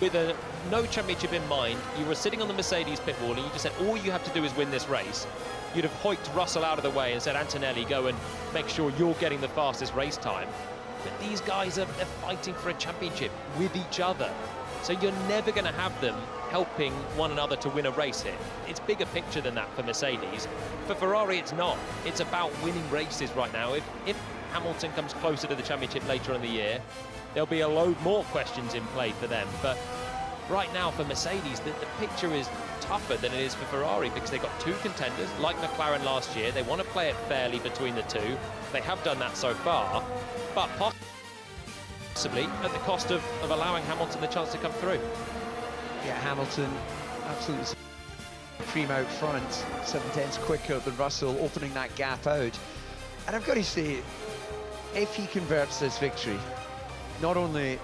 Speaker 11: with no championship in mind, you were sitting on the Mercedes pit wall and you just said all you have to do is win this race, you'd have hoiked Russell out of the way and said, Antonelli, go and make sure you're getting the fastest race time. But these guys are fighting for a championship with each other. So you're never going to have them helping one another to win a race here. It's bigger picture than that for Mercedes. For Ferrari, it's not. It's about winning races right now. If Hamilton comes closer to the championship later in the year, there'll be a load more questions in play for them. But right now for Mercedes, the picture is tougher than it is for Ferrari because they've got 2 contenders, like McLaren last year. They want to play it fairly between the 2. They have done that so far, but possibly at the cost of allowing Hamilton the chance to come through.
Speaker 10: Yeah, Hamilton absolutely supreme out front, 7/10 quicker than Russell, opening that gap out. And I've got to say, if he converts this victory, not only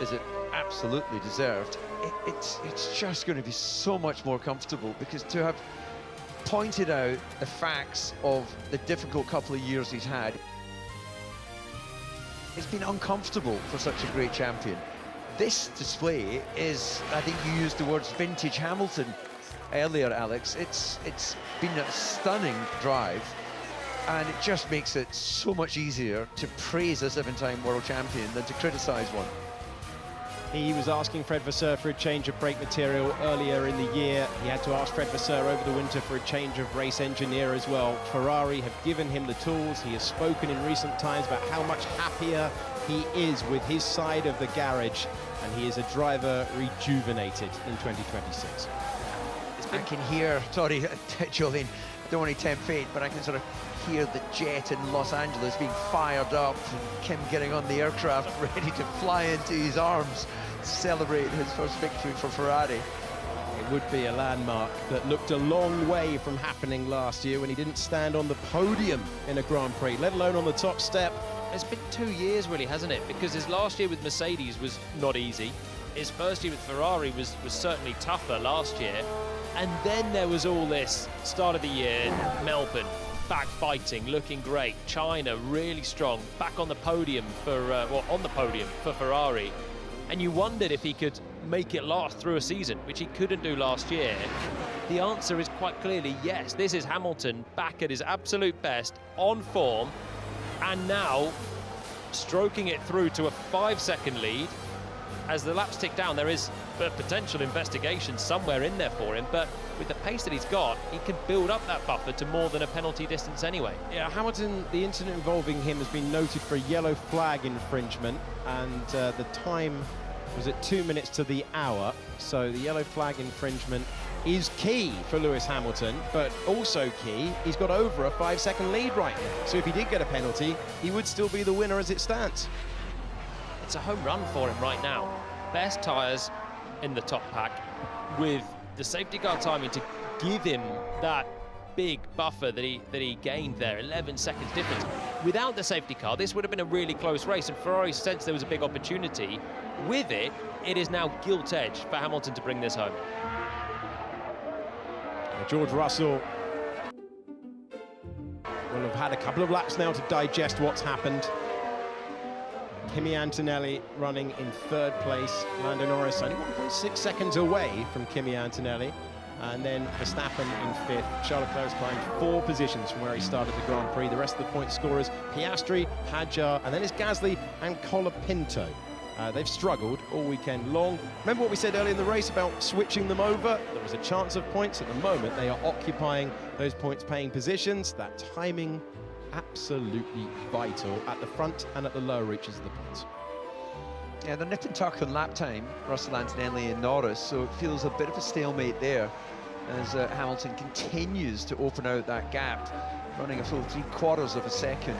Speaker 10: is it absolutely deserved, it's just going to be so much more comfortable, because to have pointed out the facts of the difficult couple of years he's had, it's been uncomfortable for such a great champion. This display is, I think you used the words vintage Hamilton earlier, Alex. It's been a stunning drive, and it just makes it so much easier to praise a 7-time world champion than to criticize one.
Speaker 8: He was asking Fred Vasseur for a change of brake material earlier in the year. He had to ask Fred Vasseur over the winter for a change of race engineer as well. Ferrari have given him the tools. He has spoken in recent times about how much happier he is with his side of the garage, and he is a driver rejuvenated in 2026.
Speaker 10: I can hear, sorry, Julian, I don't want to tempt fate, but I can sort of hear the jet in Los Angeles being fired up, and Kim getting on the aircraft ready to fly into his arms to celebrate his first victory for Ferrari.
Speaker 8: It would be a landmark that looked a long way from happening last year when he didn't stand on the podium in a Grand Prix, let alone on the top step.
Speaker 11: It's been 2 years really, hasn't it? Because his last year with Mercedes was not easy. His first year with Ferrari was certainly tougher last year. And then there was all this start of the year, Melbourne, back fighting, looking great. China really strong, back on the podium for Ferrari. And you wondered if he could make it last through a season, which he couldn't do last year. The answer is quite clearly yes. This is Hamilton back at his absolute best, on form, and now stroking it through to a 5-second lead. As the laps tick down, there is a potential investigation somewhere in there for him, but with the pace that he's got, he can build up that buffer to more than a penalty distance anyway.
Speaker 8: Yeah, Hamilton, the incident involving him has been noted for a yellow flag infringement, and the time was at 2 minutes to the hour, so the yellow flag infringement is key for Lewis Hamilton, but also key, he's got over a 5-second lead right now. So if he did get a penalty, he would still be the winner as it stands.
Speaker 11: It's a home run for him right now. Best tyres in the top pack, with the safety car timing to give him that big buffer that he gained there, 11 seconds difference. Without the safety car, this would have been a really close race, and Ferrari sensed there was a big opportunity. With it, it is now gilt edge for Hamilton to bring this home.
Speaker 8: George Russell will have had a couple of laps now to digest what's happened. Kimi Antonelli running in 3rd place. Lando Norris only 1.6 seconds away from Kimi Antonelli. And then Verstappen in 5th. Charles Leclerc's climbed 4 positions from where he started the Grand Prix. The rest of the point scorers, Piastri, Hadjar, and then it's Gasly and Colapinto. They've struggled all weekend long. Remember what we said earlier in the race about switching them over? There was a chance of points. At the moment, they are occupying those points-paying positions. That timing, absolutely vital at the front and at the lower reaches of the points.
Speaker 10: Yeah, they're nip and tuck on lap time, Russell, Antonelli and Norris, so it feels a bit of a stalemate there as Hamilton continues to open out that gap, running a full 3/4 of a second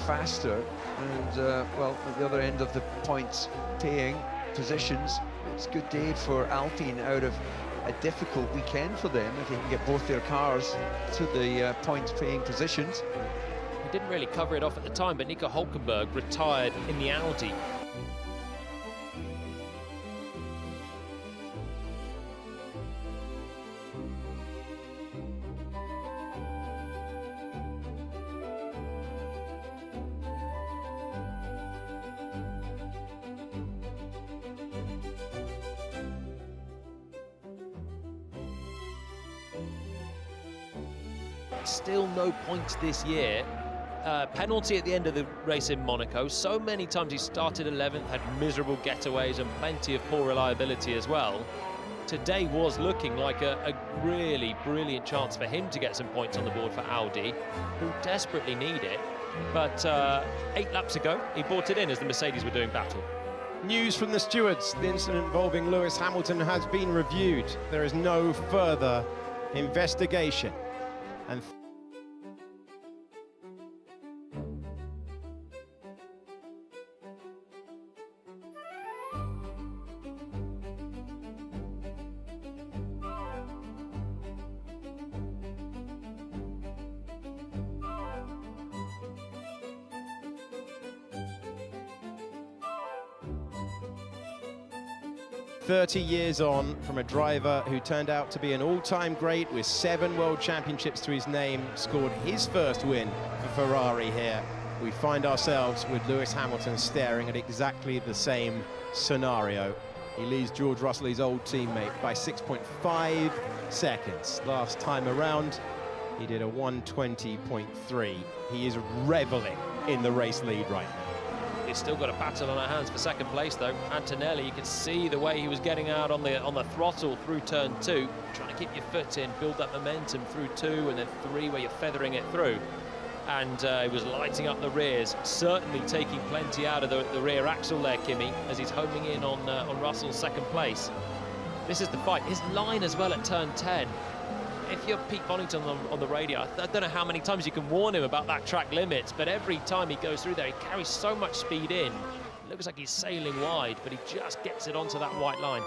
Speaker 10: faster. And, well, at the other end of the points-paying positions, it's a good day for Alpine out of a difficult weekend for them if they can get both their cars to the points-paying positions.
Speaker 11: We didn't really cover it off at the time, but Nico Hülkenberg retired in the Audi. Still no points this year. Penalty at the end of the race in Monaco. So many times he started 11th, had miserable getaways and plenty of poor reliability as well. Today was looking like a really brilliant chance for him to get some points on the board for Audi, who desperately need it. But 8 laps ago, he brought it in as the Mercedes were doing battle.
Speaker 8: News from the stewards. The incident involving Lewis Hamilton has been reviewed. There is no further investigation. And 30 years on from a driver who turned out to be an all-time great with 7 world championships to his name, scored his first win for Ferrari here. We find ourselves with Lewis Hamilton staring at exactly the same scenario. He leads George Russell, his old teammate, by 6.5 seconds. Last time around, he did a 1:20.3. He is reveling in the race lead right now.
Speaker 11: He's still got a battle on our hands for second place though. Antonelli, you can see the way he was getting out on the throttle through turn 2, trying to keep your foot in, build that momentum through 2 and then 3 where you're feathering it through. And he was lighting up the rears, certainly taking plenty out of the rear axle there, Kimi, as he's homing in on Russell's second place. This is the fight. His line as well at turn 10. If you're Pete Bonington on the radio, I don't know how many times you can warn him about that track limits, but every time he goes through there, he carries so much speed in. It looks like he's sailing wide, but he just gets it onto that white line.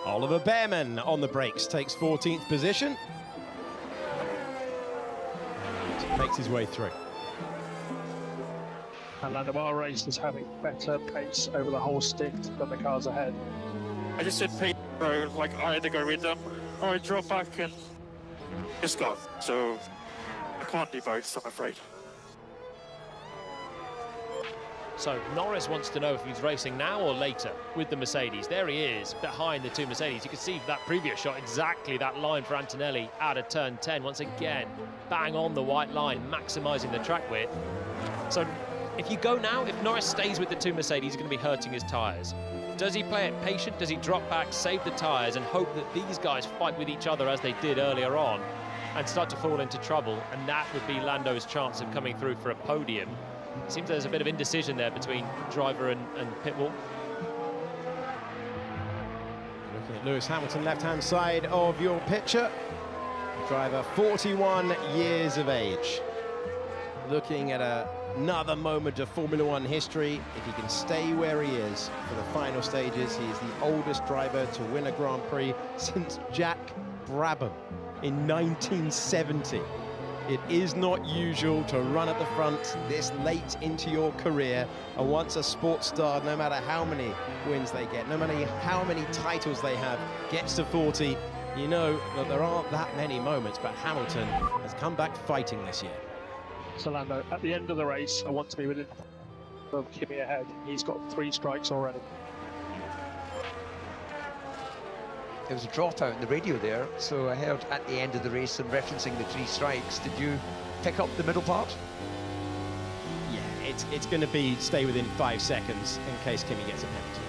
Speaker 8: Oliver Behrman on the brakes, takes 14th position. Makes his way through.
Speaker 12: And Landemar race is having better pace over the whole stint than the cars ahead. I just said Pete, like I had to go with them. I drop back and just go. So I can't do both, I'm afraid.
Speaker 11: So Norris wants to know if he's racing now or later with the Mercedes. There he is, behind the two Mercedes. You can see that previous shot, exactly that line for Antonelli out of turn 10. Once again, bang on the white line, maximising the track width. So if you go now, if Norris stays with the two Mercedes, he's going to be hurting his tyres. Does he play it patient? Does he drop back, save the tyres, and hope that these guys fight with each other as they did earlier on and start to fall into trouble? And that would be Lando's chance of coming through for a podium. It seems there's a bit of indecision there between driver and pit wall.
Speaker 8: Looking at Lewis Hamilton, left-hand side of your picture. Driver, 41 years of age. Looking at another moment of Formula One history. If he can stay where he is for the final stages, he is the oldest driver to win a Grand Prix since Jack Brabham in 1970. It is not usual to run at the front this late into your career, and once a sports star, no matter how many wins they get, no matter how many titles they have, gets to 40, you know that there aren't that many moments, but Hamilton has come back fighting this year.
Speaker 12: So Lando, at the end of the race, I want to be within of KIVEE ahead. He's got 3 strikes already.
Speaker 10: There was a dropout in the radio there, so I heard at the end of the race them referencing the 3 strikes. Did you pick up the middle part?
Speaker 8: Yeah, it's going to be stay within 5 seconds in case KIVEE gets a penalty.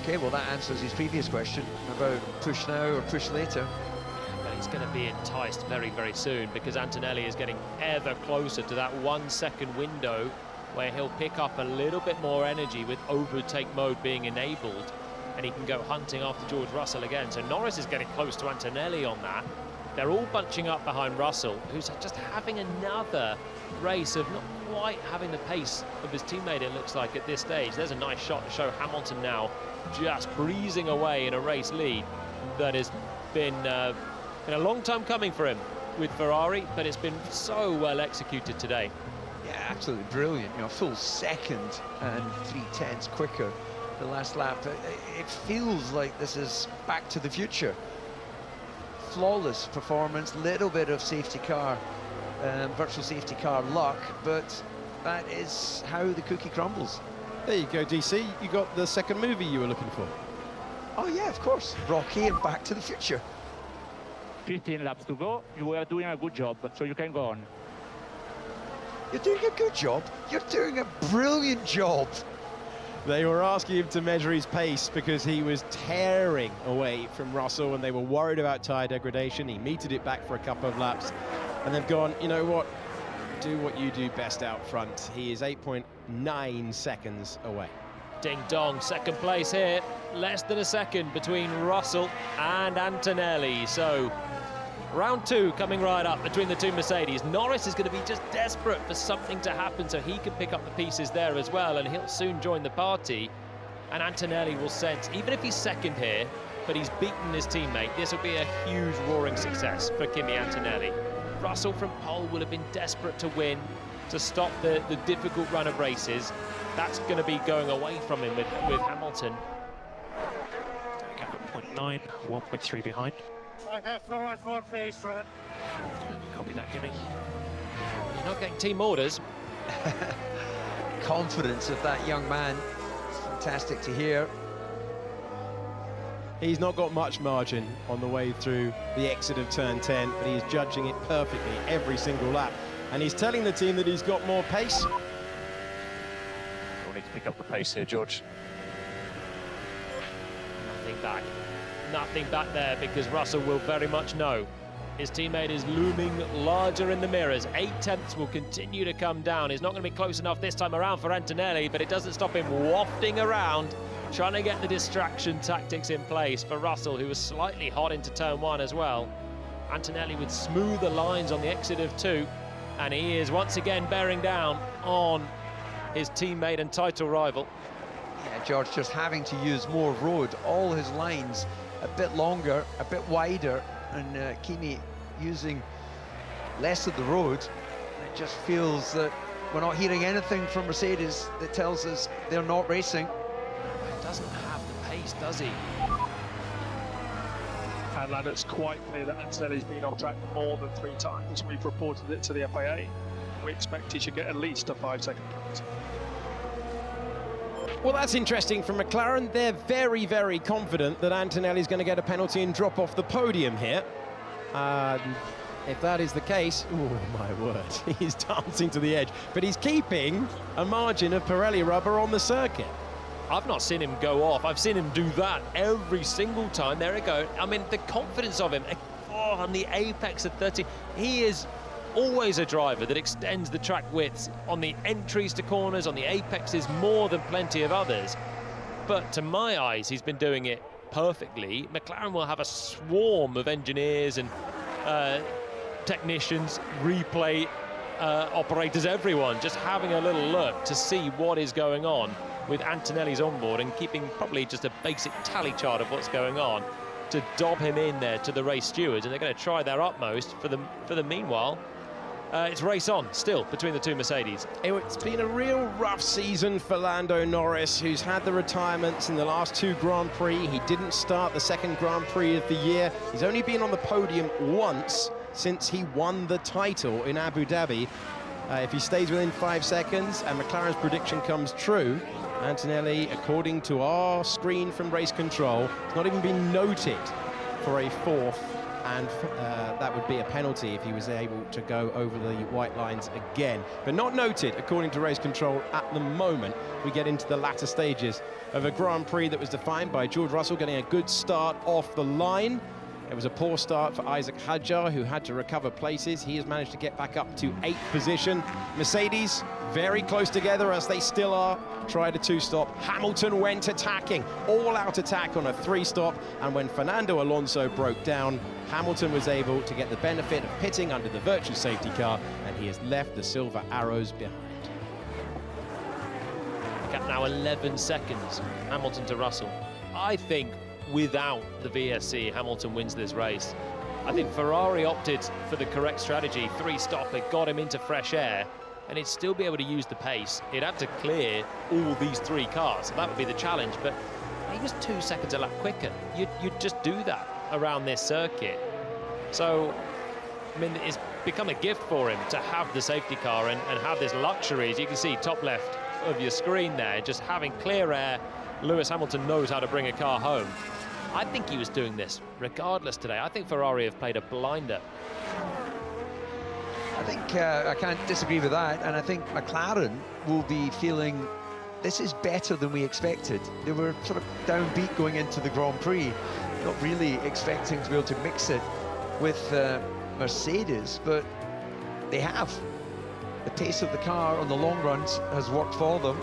Speaker 10: Okay, well that answers his previous question about push now or push later.
Speaker 11: But he's going to be enticed very, very soon because Antonelli is getting ever closer to that 1 second window where he'll pick up a little bit more energy with overtake mode being enabled, and he can go hunting after George Russell again. So Norris is getting close to Antonelli on that. They're all bunching up behind Russell, who's just having another race of not quite having the pace of his teammate, it looks like, at this stage. There's a nice shot to show Hamilton now just breezing away in a race lead that has been a long time coming for him with Ferrari, but it's been so well executed today.
Speaker 10: Yeah, absolutely brilliant. You know, full second and 3/10 quicker the last lap. It feels like this is back to the future. Flawless performance, little bit of safety car, virtual safety car luck, but that is how the cookie crumbles.
Speaker 8: There you go, DC. You got the second movie you were looking for.
Speaker 10: Oh yeah, of course. Rocky and Back to the Future.
Speaker 15: 15 laps to go. You were doing a good job, so you can go on.
Speaker 10: You're doing a good job. You're doing a brilliant job.
Speaker 8: They were asking him to measure his pace because he was tearing away from Russell and they were worried about tyre degradation. He metered it back for a couple of laps and they've gone, you know what, do what you do best out front. He is 8.9 seconds away.
Speaker 11: Ding dong, second place here. Less than a second between Russell and Antonelli. So round 2 coming right up between the two Mercedes. Norris is going to be just desperate for something to happen so he can pick up the pieces there as well, and he'll soon join the party. And Antonelli will sense, even if he's second here, but he's beaten his teammate, this will be a huge roaring success for Kimi Antonelli. Russell from pole will have been desperate to win, to stop the difficult run of races. That's going to be going away from him with Hamilton.
Speaker 12: Gap at 0.9, 1.3 behind.
Speaker 15: I have so much more pace, Fred.
Speaker 12: Copy that, Kimi.
Speaker 11: You're not getting team orders.
Speaker 10: Confidence of that young man. It's fantastic to hear.
Speaker 8: He's not got much margin on the way through the exit of turn 10, but he's judging it perfectly every single lap. And he's telling the team that he's got more pace.
Speaker 13: We'll need to pick up the pace here, George.
Speaker 11: Nothing back. Nothing back there because Russell will very much know his teammate is looming larger in the mirrors. 8 tenths will continue to come down. He's not going to be close enough this time around for Antonelli, but it doesn't stop him wafting around, trying to get the distraction tactics in place for Russell, who was slightly hot into turn 1 as well. Antonelli with smoother lines on the exit of 2, and he is once again bearing down on his teammate and title rival.
Speaker 10: Yeah, George just having to use more road, all his lines a bit longer, a bit wider, and Kimi using less of the road. It just feels that we're not hearing anything from Mercedes that tells us they're not racing.
Speaker 11: He doesn't have the pace, does he?
Speaker 12: And it's quite clear that Antonelli's been off track more than 3 times. We've reported it to the FIA. We expect he should get at least a 5-second penalty.
Speaker 8: Well, that's interesting from McLaren. They're very, very confident that Antonelli's going to get a penalty and drop off the podium here. If that is the case, oh my word, he's dancing to the edge. But he's keeping a margin of Pirelli rubber on the circuit.
Speaker 11: I've not seen him go off. I've seen him do that every single time. There we go. I mean, the confidence of him on the apex of 30. He is always a driver that extends the track widths on the entries to corners, on the apexes, more than plenty of others. But to my eyes, he's been doing it perfectly. McLaren will have a swarm of engineers and technicians, replay operators, everyone just having a little look to see what is going on with Antonelli's onboard and keeping probably just a basic tally chart of what's going on to dob him in there to the race stewards, and they're going to try their utmost for the meanwhile. It's race on still between the 2 Mercedes.
Speaker 8: It's been a real rough season for Lando Norris, who's had the retirements in the last 2 Grand Prix. He didn't start the 2nd Grand Prix of the year. He's only been on the podium once since he won the title in Abu Dhabi. If he stays within 5 seconds and McLaren's prediction comes true, Antonelli, according to our screen from race control, has not even been noted for a 4th, and that would be a penalty if he was able to go over the white lines again. But not noted, according to race control, at the moment. We get into the latter stages of a Grand Prix that was defined by George Russell getting a good start off the line. It was a poor start for Isaac Hadjar, who had to recover places. He has managed to get back up to 8th position. Mercedes very close together, as they still are. Tried a 2-stop. Hamilton went attacking, all-out attack on a 3-stop. And when Fernando Alonso broke down, Hamilton was able to get the benefit of pitting under the virtual safety car, and he has left the silver arrows behind.
Speaker 11: Gap now 11 seconds, Hamilton to Russell. I think without the VSC, Hamilton wins this race. I think Ferrari opted for the correct strategy. 3-stop, it got him into fresh air, and he'd still be able to use the pace. He'd have to clear all these 3 cars, so that would be the challenge, but he was 2 seconds a lap quicker. You'd just do that around this circuit. So, I mean, it's become a gift for him to have the safety car and have this luxury, as you can see top left of your screen there, just having clear air. Lewis Hamilton knows how to bring a car home. I think he was doing this regardless today. I think Ferrari have played a blinder.
Speaker 10: I think I can't disagree with that, and I think McLaren will be feeling this is better than we expected. They were sort of downbeat going into the Grand Prix, not really expecting to be able to mix it with Mercedes, but they have. The pace of the car on the long runs has worked for them,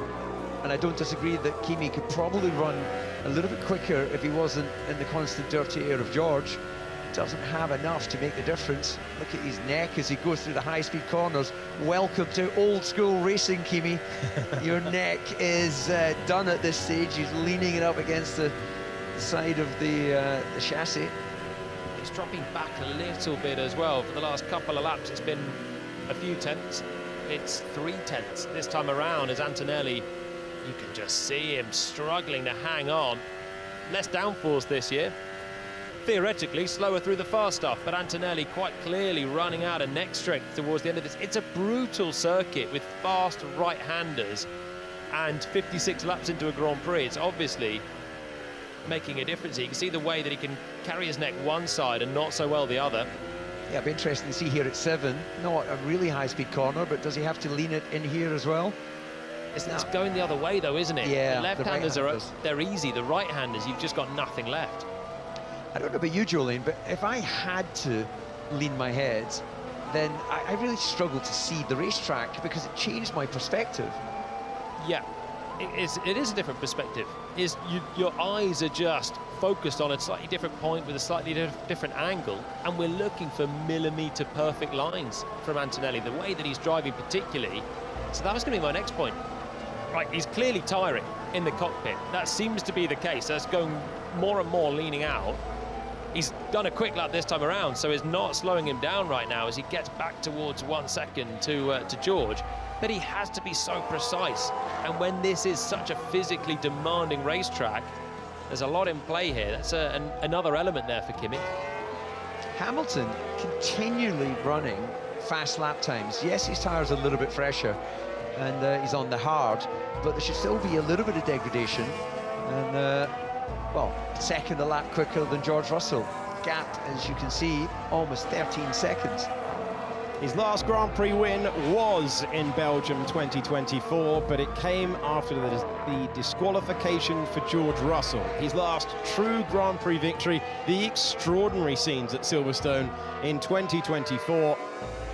Speaker 10: and I don't disagree that Kimi could probably run a little bit quicker if he wasn't in the constant dirty air of George. Doesn't have enough to make the difference. Look at his neck as he goes through the high-speed corners. Welcome to old-school racing, Kimi. Your neck is done at this stage. He's leaning it up against the side of the chassis.
Speaker 11: It's dropping back a little bit as well. For the last couple of laps, it's been a few tenths. It's 3 tenths this time around as Antonelli, you can just see him struggling to hang on. Less downforce this year. Theoretically, slower through the fast stuff, but Antonelli quite clearly running out of neck strength towards the end of this. It's a brutal circuit with fast right-handers, and 56 laps into a Grand Prix. It's obviously making a difference. You can see the way that he can carry his neck one side and not so well the other.
Speaker 10: Yeah, it'll be interesting to see here at 7. Not a really high-speed corner, but does he have to lean it in here as well?
Speaker 11: It's going the other way, though, isn't it?
Speaker 10: Yeah,
Speaker 11: the left-handers they're easy. The right-handers, you've just got nothing left.
Speaker 10: I don't know about you, Jolene, but if I had to lean my head, then I really struggle to see the racetrack because it changed my perspective.
Speaker 11: Yeah, it is a different perspective. Your eyes are just focused on a slightly different point with a slightly different angle, and we're looking for millimetre perfect lines from Antonelli, the way that he's driving particularly. So that was going to be my next point. Right, he's clearly tiring in the cockpit. That seems to be the case. That's going more and more leaning out. He's done a quick lap this time around, so it's not slowing him down right now as he gets back towards 1 second to George. But he has to be so precise. And when this is such a physically demanding racetrack, There's a lot in play here. That's another element there for Kimi.
Speaker 10: Hamilton continually running fast lap times. Yes, his tyres are a little bit fresher and he's on the hard, but there should still be a little bit of degradation. And, well, second a lap quicker than George Russell. Gap, as you can see, almost 13 seconds.
Speaker 8: His last Grand Prix win was in Belgium 2024, but it came after the disqualification for George Russell. His last true Grand Prix victory, the extraordinary scenes at Silverstone in 2024,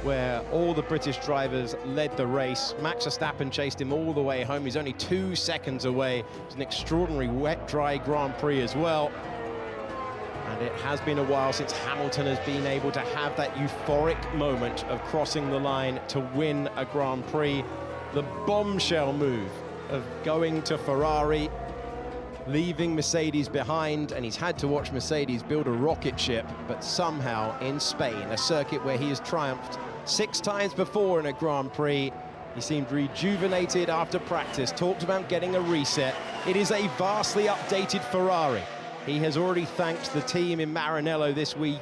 Speaker 8: where all the British drivers led the race. Max Verstappen chased him all the way home. He's only 2 seconds away. It was an extraordinary wet, dry Grand Prix as well. And it has been a while since Hamilton has been able to have that euphoric moment of crossing the line to win a Grand Prix. The bombshell move of going to Ferrari, leaving Mercedes behind, and he's had to watch Mercedes build a rocket ship, but somehow in Spain, a circuit where he has triumphed 6 times before in a Grand Prix, he seemed rejuvenated after practice, talked about getting a reset. It is a vastly updated Ferrari. He has already thanked the team in Maranello this week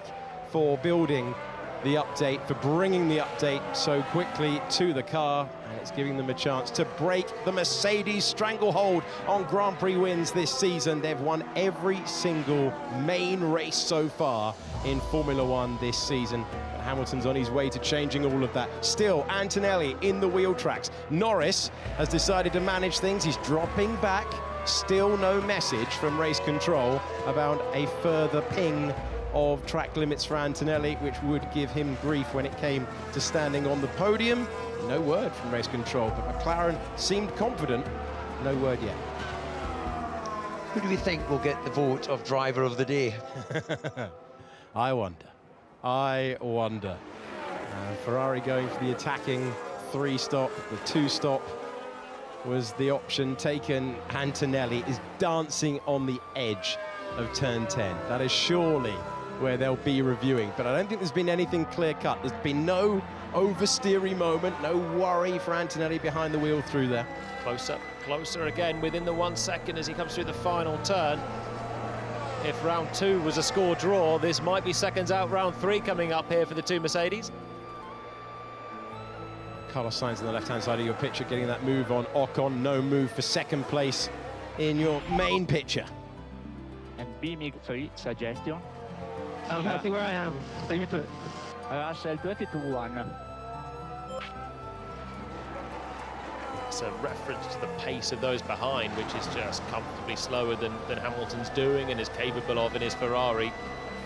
Speaker 8: for building the update, for bringing the update so quickly to the car, and it's giving them a chance to break the Mercedes stranglehold on Grand Prix wins this season. They've won every single main race so far in Formula One this season. But Hamilton's on his way to changing all of that. Still, Antonelli in the wheel tracks. Norris has decided to manage things. He's dropping back. Still no message from race control about a further ping of track limits for Antonelli, which would give him grief when it came to standing on the podium. No word from race control, but McLaren seemed confident. No word yet.
Speaker 10: Who do we think will get the vote of driver of the day?
Speaker 8: I wonder. Ferrari going for the attacking 3-stop, the 2-stop was the option taken. Antonelli is dancing on the edge of turn 10. That is surely where they'll be reviewing, but I don't think there's been anything clear-cut. There's been no oversteery moment, no worry for Antonelli behind the wheel through there.
Speaker 11: Closer again within the 1 second as he comes through the final turn. If round 2 was a score draw, this might be seconds out. Round 3 coming up here for the 2 Mercedes.
Speaker 8: Carlos Sainz on the left-hand side of your picture getting that move on Ocon. No move for second place in your main picture.
Speaker 15: And B-3 suggestion.
Speaker 16: I think where I am. Leave me to it.
Speaker 15: Russell 22-1.
Speaker 11: It's a reference to the pace of those behind, which is just comfortably slower than Hamilton's doing and is capable of in his Ferrari.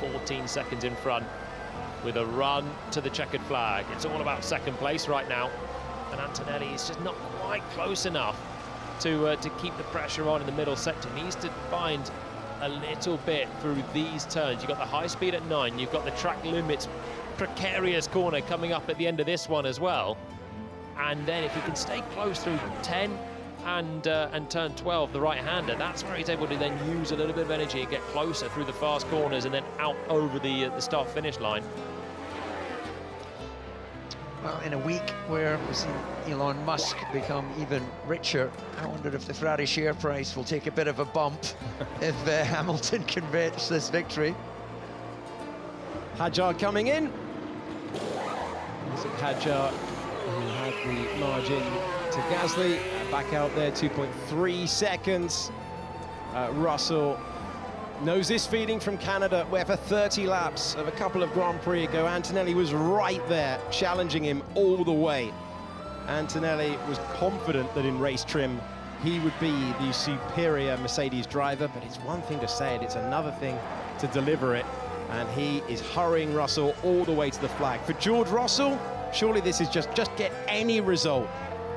Speaker 11: 14 seconds in front with a run to the checkered flag. It's all about second place right now, and Antonelli is just not quite close enough to keep the pressure on in the middle sector. He needs to find a little bit through these turns. You've got the high speed at 9, you've got the track limits precarious corner coming up at the end of this one as well, and then if he can stay close through 10 and turn 12, the right-hander, that's where he's able to then use a little bit of energy and get closer through the fast corners and then out over the start-finish line.
Speaker 10: Well, in a week where we've seen Elon Musk become even richer, I wonder if the Ferrari share price will take a bit of a bump if Hamilton converts this victory.
Speaker 8: Hadjar coming in. Is it Hadjar who had the margin to Gasly? Back out there, 2.3 seconds. Russell knows this feeling from Canada, where for 30 laps of a couple of Grand Prix ago, Antonelli was right there, challenging him all the way. Antonelli was confident that in race trim, he would be the superior Mercedes driver, but it's one thing to say it, it's another thing to deliver it. And he is hurrying Russell all the way to the flag. For George Russell, surely this is just get any result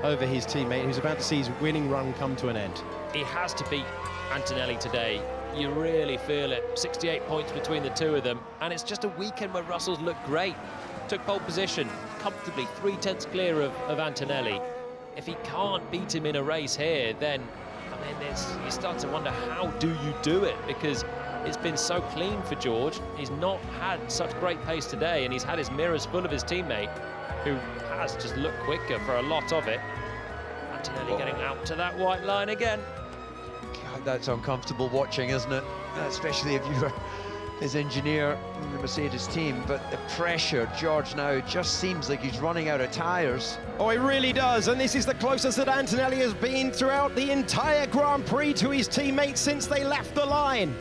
Speaker 8: over his teammate, who's about to see his winning run come to an end.
Speaker 11: He has to beat Antonelli today. You really feel it. 68 points between the two of them, and it's just a weekend where Russell's looked great. Took pole position comfortably, 3/10 clear of Antonelli. If he can't beat him in a race here, then I mean, you start to wonder, how do you do it? Because it's been so clean for George. He's not had such great pace today, and he's had his mirrors full of his teammate, who has just looked quicker for a lot of it. Antonelli getting out to that white line again.
Speaker 10: that's uncomfortable watching, isn't it? Especially if you're his engineer in the Mercedes team. But the pressure, George now just seems like he's running out of tyres.
Speaker 8: Oh, it really does, and this is the closest that Antonelli has been throughout the entire Grand Prix to his teammates since they left the line.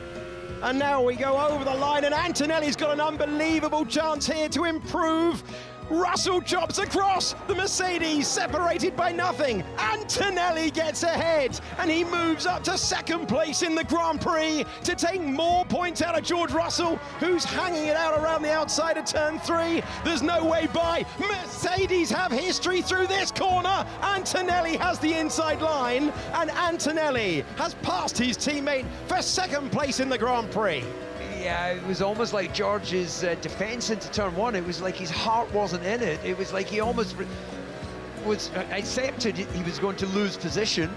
Speaker 8: And now we go over the line, and Antonelli's got an unbelievable chance here to improve. Russell chops across, the Mercedes separated by nothing. Antonelli gets ahead, and he moves up to second place in the Grand Prix to take more points out of George Russell, who's hanging it out around the outside of turn 3. There's no way by. Mercedes have history through this corner. Antonelli has the inside line, and Antonelli has passed his teammate for second place in the Grand Prix.
Speaker 10: Yeah, it was almost like George's defence into turn 1. It was like his heart wasn't in it. It was like he almost was accepted he was going to lose position.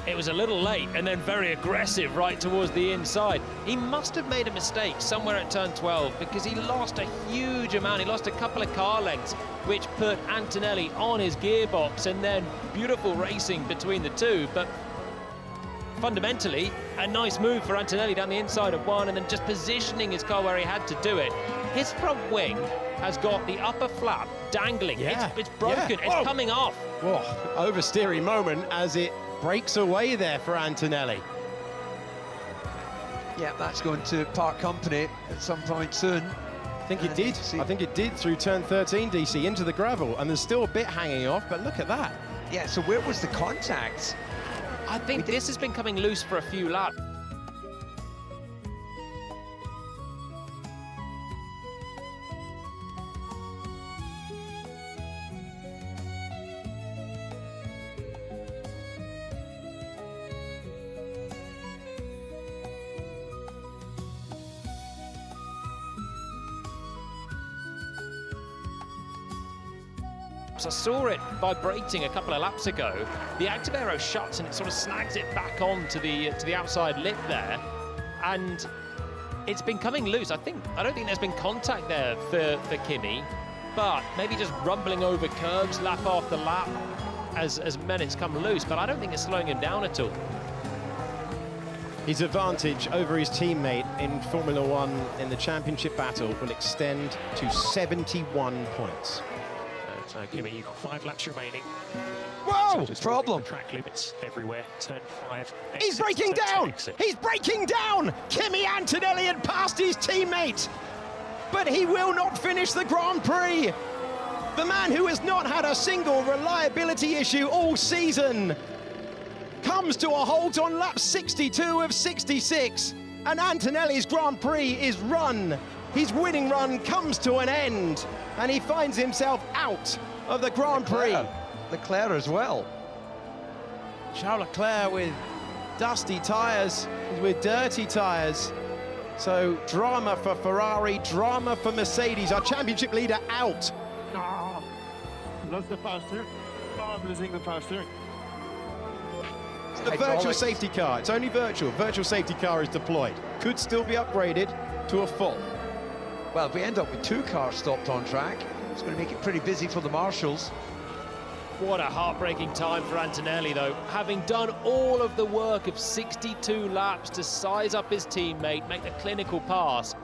Speaker 11: It was a little late and then very aggressive right towards the inside. He must have made a mistake somewhere at turn 12 because he lost a huge amount. He lost a couple of car lengths, which put Antonelli on his gearbox, and then beautiful racing between the two. But fundamentally, a nice move for Antonelli down the inside of 1 and then just positioning his car where he had to do it. His front wing has got the upper flap dangling.
Speaker 8: Yeah.
Speaker 11: It's broken.
Speaker 8: Yeah.
Speaker 11: It's coming off.
Speaker 8: Whoa, oversteering moment as it breaks away there for Antonelli.
Speaker 10: Yeah, that's going to part company at some point soon.
Speaker 8: I think it did. I think it did through turn 13, DC, into the gravel, and there's still a bit hanging off, but look at that.
Speaker 10: Yeah, so where was the contact?
Speaker 11: I think this has been coming loose for a few laps. I saw it vibrating a couple of laps ago. The active aero shuts and it sort of snags it back on to the outside lip there, and it's been coming loose. I don't think there's been contact there for Kimi, but maybe just rumbling over curbs lap after lap as minutes come loose. But I don't think it's slowing him down at all.
Speaker 8: His advantage over his teammate in Formula One in the championship battle will extend to 71 points.
Speaker 14: So, Kimi, you've got 5 laps remaining.
Speaker 8: Whoa!
Speaker 14: So
Speaker 8: Problem.
Speaker 14: Track limits everywhere. Turn 5.
Speaker 8: He's breaking down! He's breaking down! Kimi Antonelli had passed his teammate, but he will not finish the Grand Prix. The man who has not had a single reliability issue all season comes to a halt on lap 62 of 66, and Antonelli's Grand Prix is run. His winning run comes to an end, and he finds himself out of the Grand Prix.
Speaker 10: Leclerc as well.
Speaker 8: Charles Leclerc with dusty tyres, with dirty tyres. So drama for Ferrari, drama for Mercedes. Our championship leader out.
Speaker 16: Oh, lost the faster. Oh, I'm losing the faster.
Speaker 8: It's the virtual safety car. It's only virtual. Virtual safety car is deployed. Could still be upgraded to a full.
Speaker 10: Well, if we end up with 2 cars stopped on track, it's going to make it pretty busy for the marshals.
Speaker 11: What a heartbreaking time for Antonelli, though. Having done all of the work of 62 laps to size up his teammate, make the clinical pass,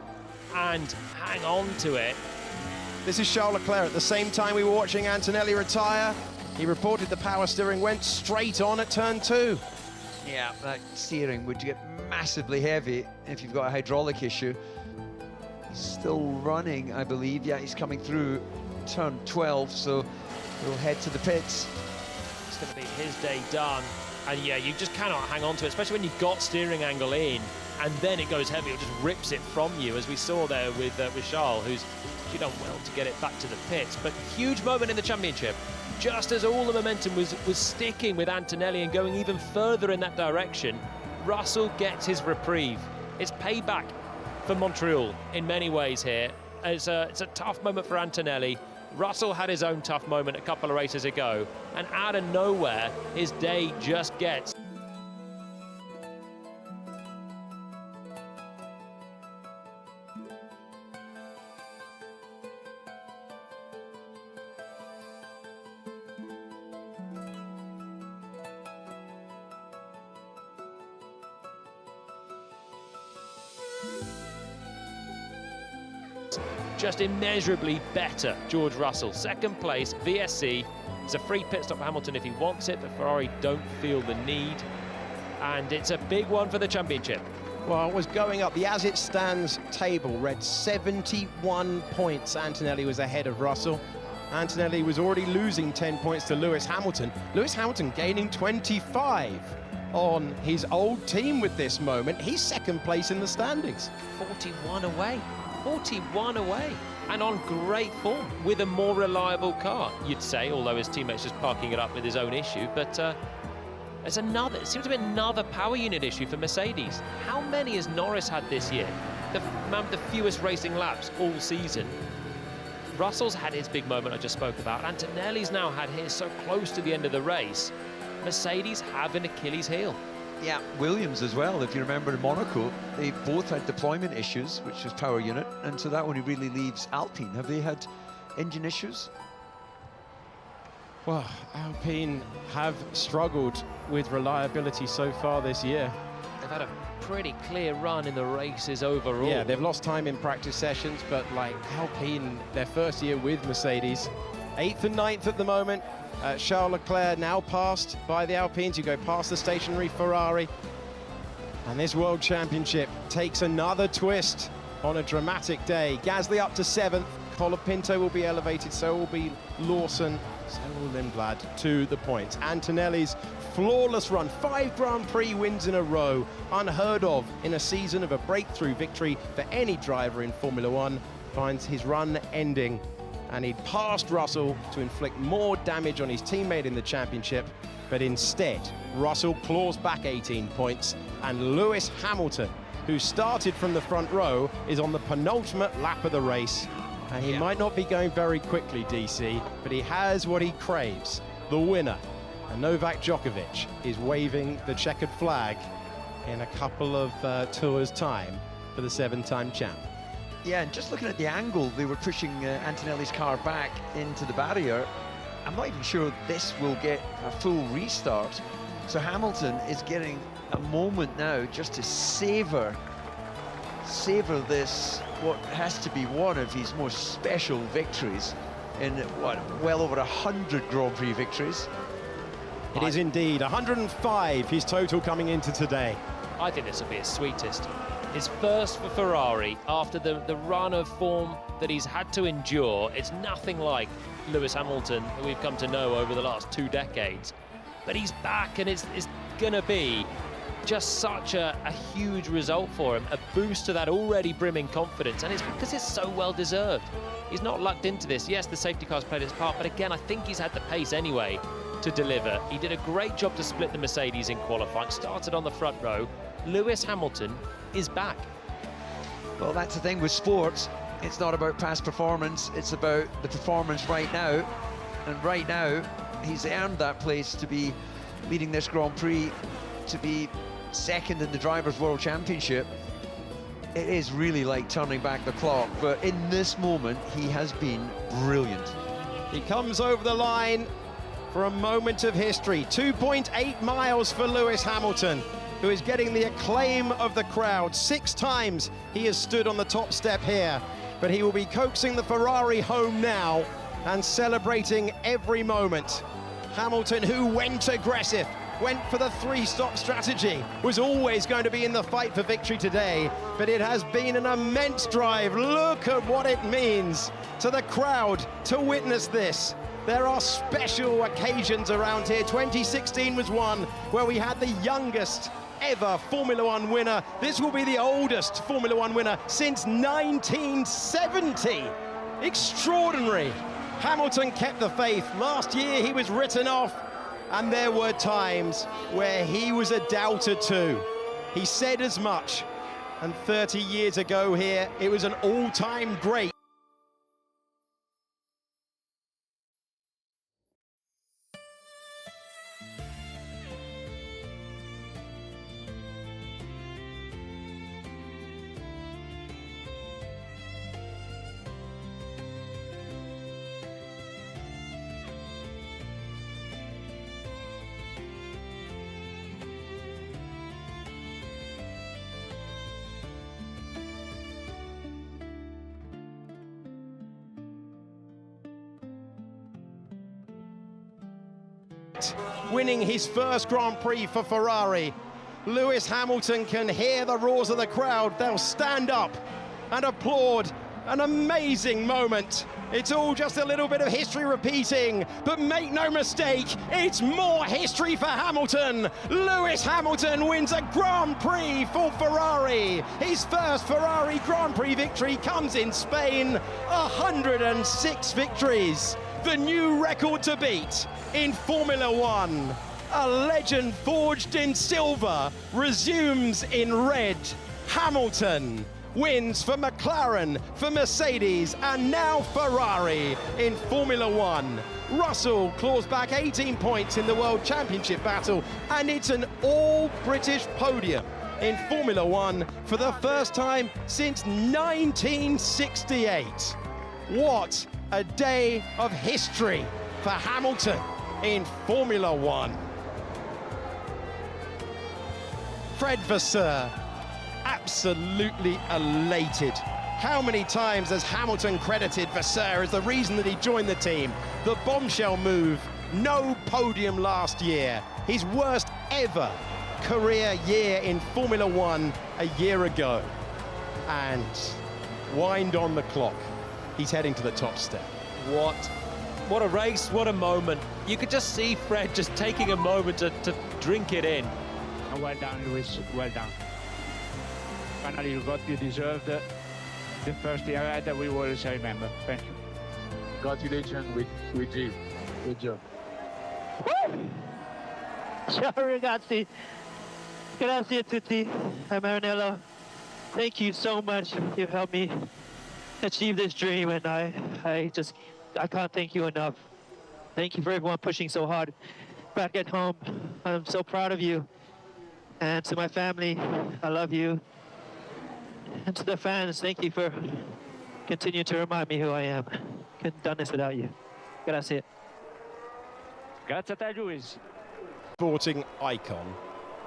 Speaker 11: and hang on to it.
Speaker 8: This is Charles Leclerc. At the same time we were watching Antonelli retire, he reported the power steering went straight on at turn 2.
Speaker 10: Yeah, that steering would get massively heavy if you've got a hydraulic issue. Still running, I believe. Yeah, he's coming through turn 12, so we'll head to the pits.
Speaker 11: It's going to be his day done. And yeah, you just cannot hang on to it, especially when you've got steering angle in, and then it goes heavy, it just rips it from you, as we saw there with Charles, who's done well to get it back to the pits. But huge moment in the championship. Just as all the momentum was sticking with Antonelli and going even further in that direction, Russell gets his reprieve. It's payback for Montreal in many ways here. It's a tough moment for Antonelli. Russell had his own tough moment a couple of races ago, and out of nowhere, his day just gets. but just immeasurably better George Russell. Second place, VSC. It's a free pit stop for Hamilton if he wants it, but Ferrari don't feel the need. And it's a big one for the championship.
Speaker 8: Well, it was going up. The as it stands table read 71 points. Antonelli was ahead of Russell. Antonelli was already losing 10 points to Lewis Hamilton. Lewis Hamilton gaining 25 on his old team with this moment. He's second place in the standings.
Speaker 11: 41 away. 41 away. And on great form with a more reliable car, you'd say, although his teammate's just parking it up with his own issue. But it seems to be another power unit issue for Mercedes. How many has Norris had this year? The fewest racing laps all season. Russell's had his big moment I just spoke about. Antonelli's now had his so close to the end of the race. Mercedes have an Achilles heel.
Speaker 10: Yeah, Williams as well. If you remember in Monaco, they both had deployment issues, which was power unit, and so that only really leaves Alpine. Have they had engine issues?
Speaker 8: Well, Alpine have struggled with reliability so far this year.
Speaker 11: They've had a pretty clear run in the races overall.
Speaker 8: Yeah, they've lost time in practice sessions, but like Alpine, their first year with Mercedes, 8th and 9th at the moment. Charles Leclerc now passed by the Alpines, who go past the stationary Ferrari. And this World Championship takes another twist on a dramatic day. Gasly up to 7th, Colapinto will be elevated, so will be Lawson, so will Lindblad to the points. Antonelli's flawless run, 5 Grand Prix wins in a row, unheard of in a season of a breakthrough victory for any driver in Formula One, finds his run ending, and he'd passed Russell to inflict more damage on his teammate in the championship, but instead, Russell claws back 18 points, and Lewis Hamilton, who started from the front row, is on the penultimate lap of the race, and he might not be going very quickly, DC, but he has what he craves, the winner. And Novak Djokovic is waving the checkered flag in a couple of tours' time for the 7-time champ.
Speaker 10: Yeah, and just looking at the angle, they were pushing Antonelli's car back into the barrier. I'm not even sure this will get a full restart. So Hamilton is getting a moment now just to savor this, what has to be one of his most special victories in, what, well over 100 Grand Prix victories.
Speaker 8: It is indeed 105 his total coming into today.
Speaker 11: I think this will be his sweetest. His first for Ferrari after the run of form that he's had to endure. It's nothing like Lewis Hamilton that we've come to know over the last 2 decades. But he's back, and it's going to be just such a huge result for him, a boost to that already brimming confidence, and it's because it's so well deserved. He's not lucked into this. Yes, the safety car's played its part, but again, I think he's had the pace anyway to deliver. He did a great job to split the Mercedes in qualifying, started on the front row. Lewis Hamilton is back.
Speaker 10: Well, that's the thing with sports. It's not about past performance, it's about the performance right now. And right now, he's earned that place to be leading this Grand Prix, to be second in the Drivers' World Championship. It is really like turning back the clock, but in this moment, he has been brilliant.
Speaker 8: He comes over the line for a moment of history. 2.8 miles for Lewis Hamilton, who is getting the acclaim of the crowd. 6 times he has stood on the top step here, but he will be coaxing the Ferrari home now and celebrating every moment. Hamilton, who went aggressive, went for the 3-stop strategy, was always going to be in the fight for victory today, but it has been an immense drive. Look at what it means to the crowd to witness this. There are special occasions around here. 2016 was one where we had the youngest ever Formula One winner. This will be the oldest Formula One winner since 1970. Extraordinary. Hamilton kept the faith. Last year he was written off, and there were times where he was a doubter too. He said as much, and 30 years ago here, it was an all-time great. winning his first Grand Prix for Ferrari. Lewis Hamilton can hear the roars of the crowd. They'll stand up and applaud. An amazing moment. It's all just a little bit of history repeating, but make no mistake, it's more history for Hamilton. Lewis Hamilton wins a Grand Prix for Ferrari. His first Ferrari Grand Prix victory comes in Spain. 106 victories. The new record to beat in Formula One. A legend forged in silver resumes in red. Hamilton wins for McLaren, for Mercedes, and now Ferrari in Formula One. Russell claws back 18 points in the World Championship battle, and it's an all-British podium in Formula One for the first time since 1968. What a day of history for Hamilton in Formula One. Fred Vasseur, absolutely elated. How many times has Hamilton credited Vasseur as the reason that he joined the team? The bombshell move, no podium last year. His worst ever career year in Formula One a year ago. And wind on the clock. He's heading to the top step.
Speaker 11: What a race, what a moment. You could just see Fred just taking a moment to drink it in.
Speaker 15: Well done, Lewis, well done. Finally, you deserved the first year that we will always remember. Thank you.
Speaker 17: Congratulations with you. Good job.
Speaker 18: Ciao ragazzi. Grazie a tutti. I'm Marinello. Thank you so much. You've helped me achieve this dream, and I can't thank you enough. Thank you for everyone pushing so hard back at home. I'm so proud of you. And to my family, I love you. And to the fans, thank you for continuing to remind me who I am. Couldn't have done this without you. Grazie.
Speaker 15: Grazie a te, Luis.
Speaker 8: Sporting icon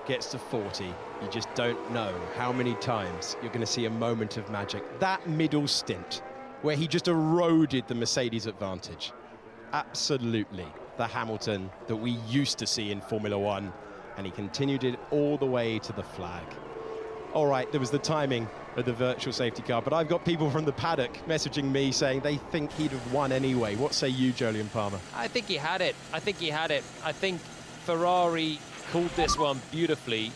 Speaker 8: gets to 40. You just don't know how many times you're going to see a moment of magic. That middle stint where he just eroded the Mercedes advantage. Absolutely the Hamilton that we used to see in Formula One. And he continued it all the way to the flag. All right, there was the timing of the virtual safety car, but I've got people from the paddock messaging me saying they think he'd have won anyway. What say you, Jolyon Palmer?
Speaker 11: I think he had it. I think Ferrari called this one beautifully.